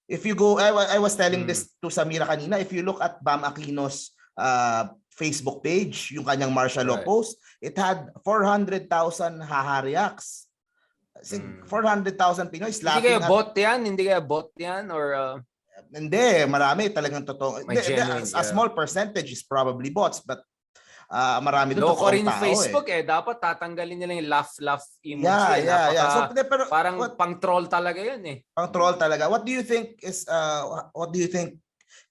If you go, I was telling this to Samira kanina, if you look at Bam Aquino's Facebook page, yung kanyang martial law post, it had 400,000 hahariaks. 400,000 Pinoy Hindi laughing kaya bot yan? Hindi kaya bot yan? Or, Hindi, marami talagang totoo. A small percentage is probably bots, but marami doon loko rin yung Facebook dapat tatanggalin nila yung laugh emoji. So, pero parang pang-troll talaga yun eh. Pang-troll talaga. What do you think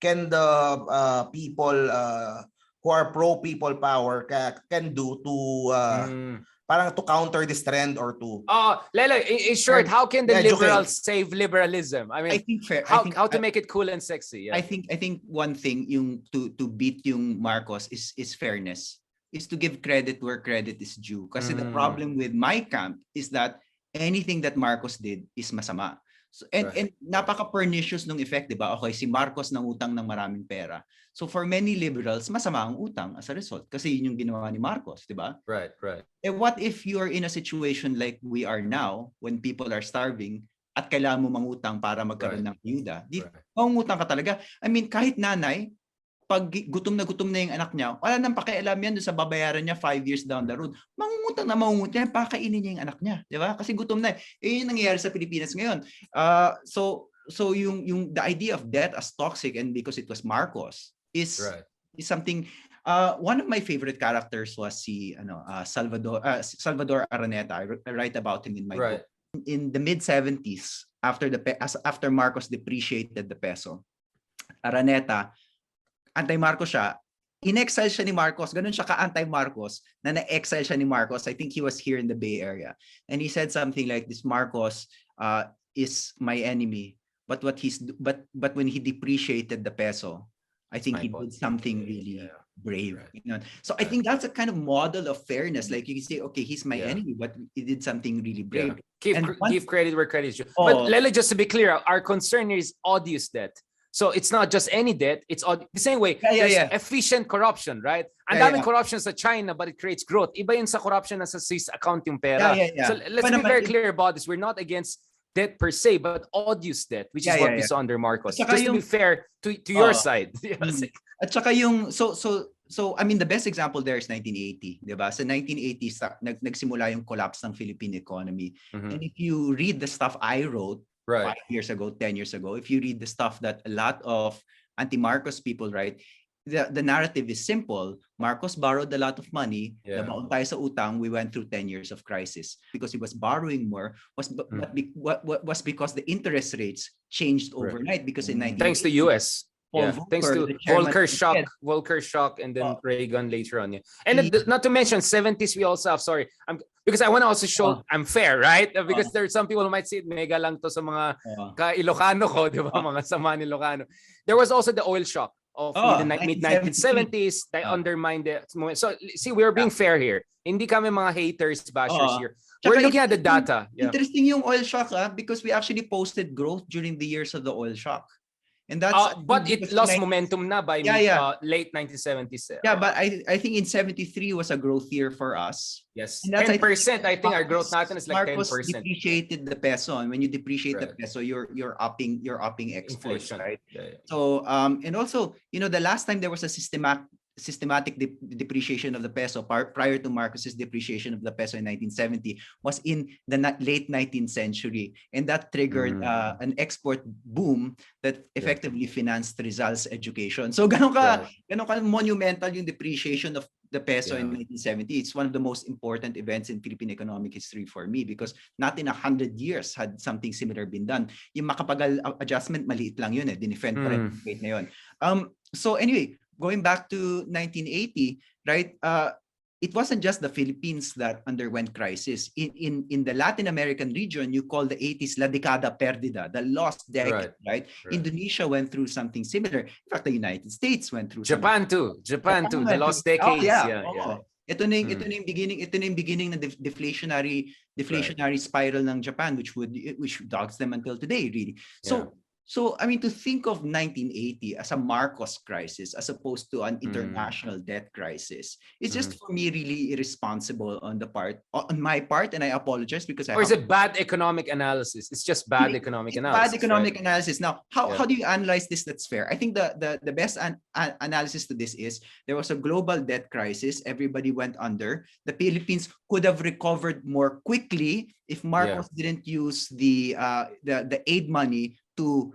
can the people who are pro people power can do to parang to counter this trend or to Leloy, in short, how can the liberals save liberalism? I mean, I think how to make it cool and sexy? I think one thing yung to beat yung Marcos is fairness, is to give credit where credit is due. Kasi the problem with my camp is that anything that Marcos did is masama. So, and napaka-pernicious nung effect, di ba? Okay, si Marcos nangutang ng maraming pera. So for many liberals, masama ang utang as a result. Kasi yun yung ginawa ni Marcos, di ba? Right. And what if you're in a situation like we are now, when people are starving, at kailangan mo mangutang para magkaroon ng ayuda? Mangutang ka talaga. I mean, kahit nanay, pag gutom na yung anak niya, wala nang pakialam yan doon sa babayaran niya 5 years down the road. Mangungutang niya, pakainin niya yung anak niya, di ba? Kasi gutom na. Yung nangyayari sa Pilipinas ngayon. So yung the idea of debt as toxic, and because it was Marcos, is something. One of my favorite characters was si Salvador Araneta. I write about him in my book. In the mid-70s, after Marcos depreciated the peso, Araneta, anti-Marcos siya, in-exile siya ni Marcos, ganun siya ka-anti-Marcos, na na-exile siya ni Marcos. I think he was here in the Bay Area. And he said something like this: Marcos is my enemy, but when he depreciated the peso, I think he did something really brave. You know? So I think that's a kind of model of fairness. Like you can say, okay, he's my enemy, but he did something really brave. Give credit where credit is due. But Leloy, just to be clear, our concern here is odious debt. So it's not just any debt, it's the same way. There's efficient corruption, right? Ang daming corruption sa China, but it creates growth. Iba yun sa corruption na sa Swiss account yung pera. So let's be very clear about this. We're not against debt per se, but odious debt, which is what we saw under Marcos. Just to be fair to your side. At saka yung, so I mean, the best example there is 1980, di ba? Sa 1980s, nagsimula yung collapse ng Philippine economy. And if you read the stuff I wrote, 5 years ago, 10 years ago, if you read the stuff that a lot of anti-Marcos people write, the narrative is simple. Marcos borrowed a lot of money. Nabaon tayo sa utang. We went through 10 years of crisis because he was borrowing more. Was because the interest rates changed overnight because in 1980, thanks to US. Thanks to Volcker shock, and then Reagan later on. And not to mention 70s, we also have, because I want to also show I'm fair, right? Because there are some people who might say mega lang to sa mga ka-Ilocano ko, di ba? Mga sama ni Ilocano. There was also the oil shock of the mid-1970s. They undermined the moment. So see, we're being fair here. Hindi kami mga haters, bashers here. We're looking at the data. Interesting yung oil shock because we actually posted growth during the years of the oil shock. And that's but it lost momentum na by late 1970s. But I think in 73 was a growth year for us. Yes, 10%. I think our growth natin is like 10%. Marcos depreciated the peso, and when you depreciate the peso, you're upping exports, right? So and also, you know, the last time there was a systematic depreciation of the peso prior to Marcos's depreciation of the peso in 1970 was in the late 19th century, and that triggered an export boom that effectively financed Rizal's education. So ganun ka monumental yung depreciation of the peso in 1970. It's one of the most important events in Philippine economic history for me, because not in 100 years had something similar been done. Yung makapagal adjustment, maliit lang yun Dinefend pa rin yung rate na yun. So anyway, going back to 1980, right? It wasn't just the Philippines that underwent crisis. In the Latin American region, you call the 80s La Decada Perdida, the lost decade, right? Indonesia went through something similar. In fact, the United States went through Japan too, the lost decades. Ito na yung beginning ng deflationary spiral ng Japan, which dogs them until today, really. So, I mean, to think of 1980 as a Marcos crisis as opposed to an international debt crisis, it's just for me really irresponsible on my part, and I apologize because is it bad economic analysis? It's just bad economic analysis. Bad economic analysis. Now, how do you analyze this that's fair? I think the best analysis to this is there was a global debt crisis. Everybody went under. The Philippines could have recovered more quickly if Marcos didn't use the aid money to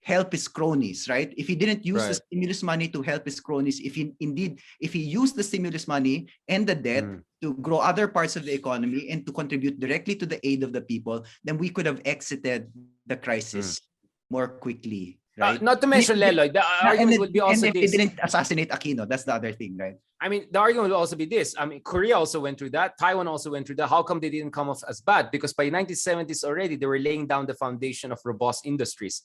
help his cronies, right? If he didn't use the stimulus money to help his cronies, if he used the stimulus money and the debt to grow other parts of the economy and to contribute directly to the aid of the people, then we could have exited the crisis more quickly, right? Not to mention Leloy, the argument would be also this. They didn't assassinate Aquino. That's the other thing, right? I mean, the argument will also be this. I mean, Korea also went through that. Taiwan also went through that. How come they didn't come off as bad? Because by 1970s already, they were laying down the foundation of robust industries.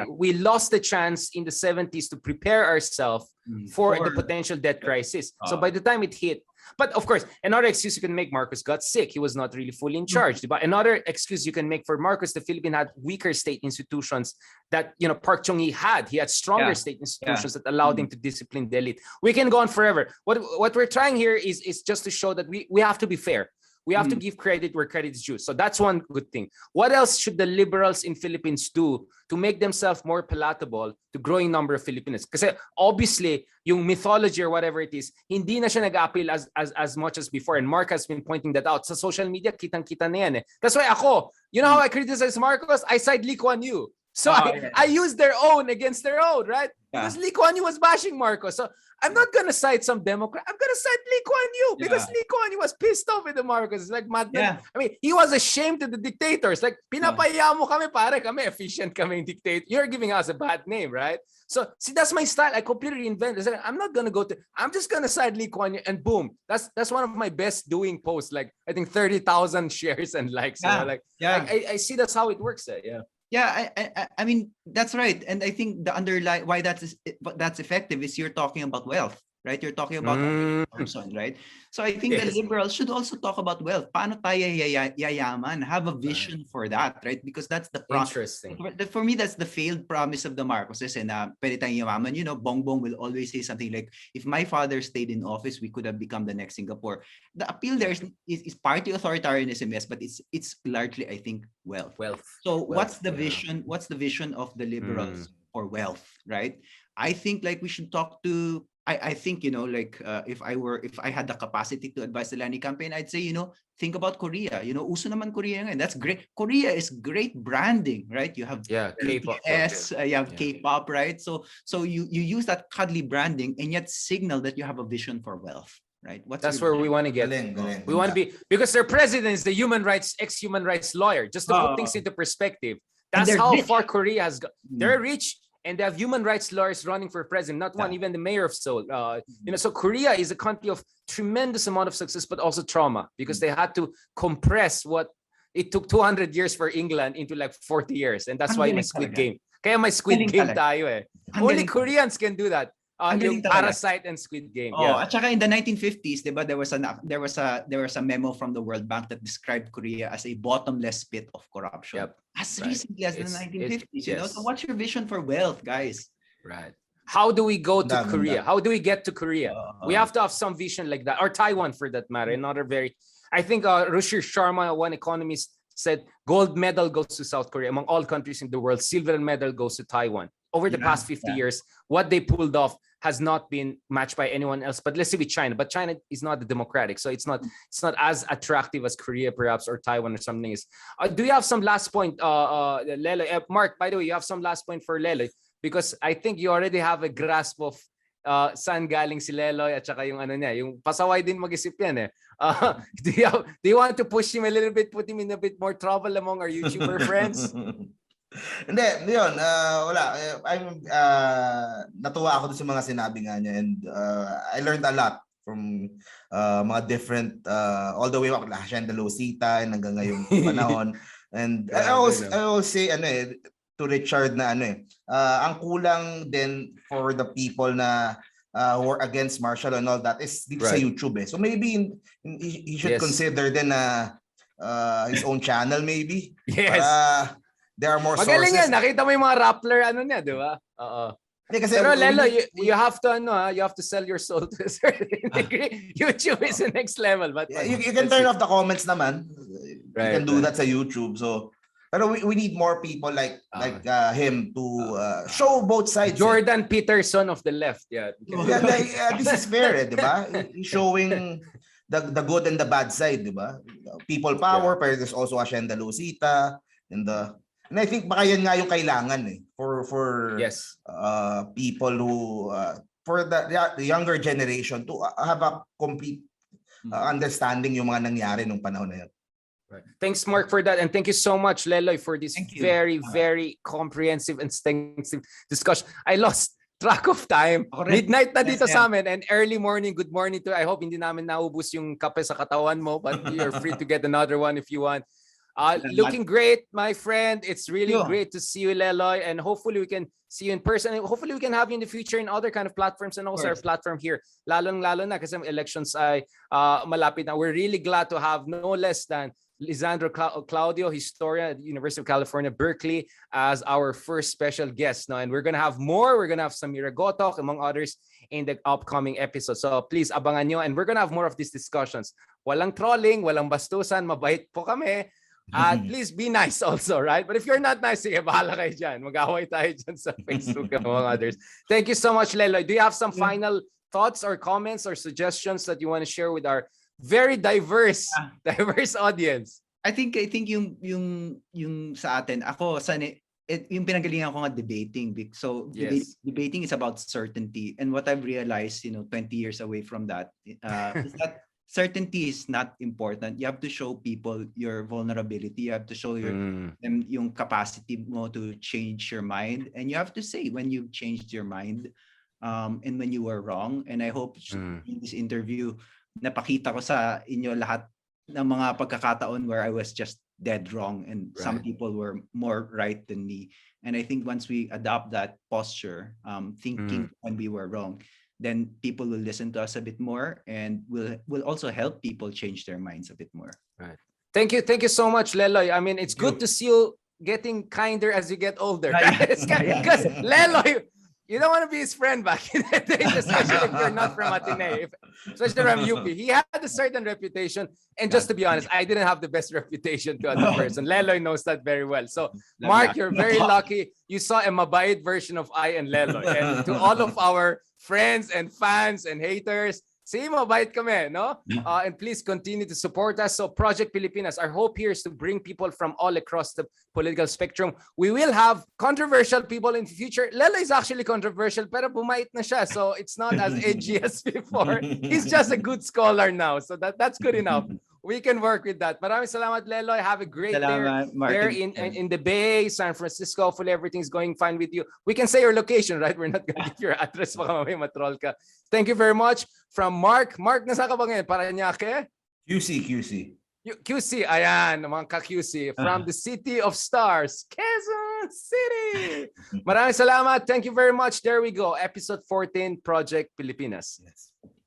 We lost the chance in the 70s to prepare ourselves for the potential debt crisis. So by the time it hit, but of course, another excuse you can make, Marcos got sick. He was not really fully in charge. But another excuse you can make for Marcos, the Philippines had weaker state institutions that, Park Chung-hee had. He had stronger state institutions that allowed him to discipline the elite. We can go on forever. What we're trying here is just to show that we have to be fair. We have to give credit where credit is due. So that's one good thing. What else should the liberals in Philippines do to make themselves more palatable to growing number of Filipinos? Because obviously, yung mythology or whatever it is, hindi na siya nag-appeal as much as before. And Mark has been pointing that out. Sa social media, kitang-kita na yan. That's why ako, you know how I criticize Marcos? I side Lee Kuan Yew. So I use their own against their own, right? Because Lee Kuan Yew was bashing Marcos. So I'm not gonna cite some Democrat. I'm gonna cite Lee Kuan Yew because Lee Kuan Yew was pissed off with the Marcos. It's like madman. I mean, he was ashamed of the dictators. Like, pinapaya mo kami, pare kami, efficient kami dictator. You're giving us a bad name, right? So, see, that's my style. I completely invented it. I'm not gonna I'm just gonna side Lee Kuan Yew, and boom. That's one of my best doing posts. Like, I think 30,000 shares and likes. I see that's how it works. I mean, that's right. And I think the underlying why that's effective is you're talking about wealth, right? You're talking about a person, right? So I think the liberals should also talk about wealth. Paano tayo yayaman? Have a vision for that, right? Because that's the interesting. For me, that's the failed promise of the Marcoses. And pwede tayong yayaman. Bongbong will always say something like, if my father stayed in office, we could have become the next Singapore. The appeal there is partly authoritarianism, yes, but it's largely, I think, wealth. So what's the vision? What's the vision of the liberals for wealth, right? I think we should talk to. I think if I had the capacity to advise the Leni campaign, I'd say think about Korea. Uso naman Korea ngayon. That's great. Korea is great branding, right? You have K-pop, you have K-pop, right? So you use that cuddly branding and yet signal that you have a vision for wealth. Right. That's where we want to get. We want to be, because their president is the ex-human rights lawyer. Just to put things into perspective, that's how far Korea has gone. They're rich. And they have human rights lawyers running for president, not one, even the mayor of Seoul. So Korea is a country of tremendous amount of success, but also trauma, because they had to compress what it took 200 years for England into 40 years. And that's why my Squid Game. Kaya may Squid Game tayo eh. Only Koreans can do that. Yung Parasite and Squid Game. At saka in the 1950s, diba, there was a memo from the World Bank that described Korea as a bottomless pit of corruption. As recently as the 1950s, So what's your vision for wealth, guys? Right. How do we go to Korea? How do we get to Korea? We have to have some vision like that, or Taiwan for that matter. I think Rushir Sharma, one economist, said gold medal goes to South Korea among all countries in the world. Silver medal goes to Taiwan. over the past 50 years, what they pulled off has not been matched by anyone else. But let's see with China. But China is not democratic, so it's not as attractive as Korea, perhaps, or Taiwan or something. Is do you have some last point, Leloy? Mark, by the way, you have some last point for Leloy, because I think you already have a grasp of saan galing si Leloy at saka yung ano niya, yung pasaway din mag-isip yan eh. Do you want to push him a little bit, put him in a bit more trouble among our YouTuber friends? Hindi, yun, wala. I'm natuwa ako sa mga sinabi nga niya, and I learned a lot from mga different all the way back Hacienda Luisita and hanggang ngayong panahon. And I always say to Richard na ang kulang din for the people na who are against martial and all that is dito sa YouTube eh. So maybe he should consider din his own channel maybe. Yes. There are more Magaling sources. Yan. Nakita mo yung mga Rappler niya, di ba? Pero Leloy, you have to sell your soul to a certain degree. YouTube is the next level. But you can turn off the comments naman. You can do that sa YouTube. So pero we need more people like him to show both sides. Jordan Peterson of the left. Yeah. This is fair, di ba? He's showing the good and the bad side, di ba? People power, pero there's also Hacienda Luisita and I think baka yan nga yung kailangan for people who for the younger generation to have a complete understanding yung mga nangyari nung panahon na yun. Right. Thanks, Mark, for that. And thank you so much, Leloy, for this very, very comprehensive and extensive discussion. I lost track of time. Midnight na dito sa amin and early morning. Good morning to. I hope hindi namin naubos yung kape sa katawan mo, but you're free to get another one if you want. Looking great, my friend. It's really great to see you, Leloy, and hopefully we can see you in person. And hopefully we can have you in the future in other kind of platforms and also our platform here. Lalo na kasi elections ay malapit na. We're really glad to have no less than Lisandro Claudio, historian at the University of California, Berkeley, as our first special guest. No? And we're going to have more. We're going to have Samira Gotok, among others, in the upcoming episode. So please, abangan nyo. And we're going to have more of these discussions. Walang trolling, walang bastusan, mabait po kami. Please be nice also, right? But if you're not nice, sige, bahala kayo dyan. Mag-away tayo dyan sa Facebook, among others. Thank you so much, Leloy. Do you have some final thoughts or comments or suggestions that you want to share with our very diverse audience? I think yung sa atin, ako yung pinanggalingan ko nga debating. So debating is about certainty, and what I've realized 20 years away from that is that certainty is not important. You have to show people your vulnerability. You have to show them yung capacity mo to change your mind, and you have to say when you've changed your mind and when you were wrong. And I hope in this interview napakita ko sa inyo lahat ng mga pagkakataon where I was just dead wrong and some people were more right than me. And I think once we adopt that posture, thinking when we were wrong, then people will listen to us a bit more and will also help people change their minds a bit more. Right. Thank you so much, Leloy. I mean, it's good to see you getting kinder as you get older. Because Leloy, you don't want to be his friend back in the day, especially if you're not from Ateneo, especially from UP. He had a certain reputation, and just to be honest, I didn't have the best reputation to other person. Leloy knows that very well. So, Mark, you're very lucky. You saw a mabait version of I and Leloy. And to all of our friends and fans and haters, see, mabait kami, no? And please continue to support us. So Project Pilipinas, our hope here is to bring people from all across the political spectrum. We will have controversial people in the future. Leloy is actually controversial, pero bumait na siya. So it's not as edgy as before. He's just a good scholar now. So that's good enough. We can work with that. Maraming salamat, Leloy. Have a great day there in the Bay, San Francisco. Hopefully everything's going fine with you. We can say your location, right? We're not going to give your address. Baka mamaya matrol ka. Thank you very much. From Mark. Mark, nasa ka ba ngayon? Paranaque? QC. QC, ayan, mga ka-QC. From the City of Stars, Quezon City. Maraming salamat. Thank you very much. There we go. Episode 14, Project Pilipinas. Yes.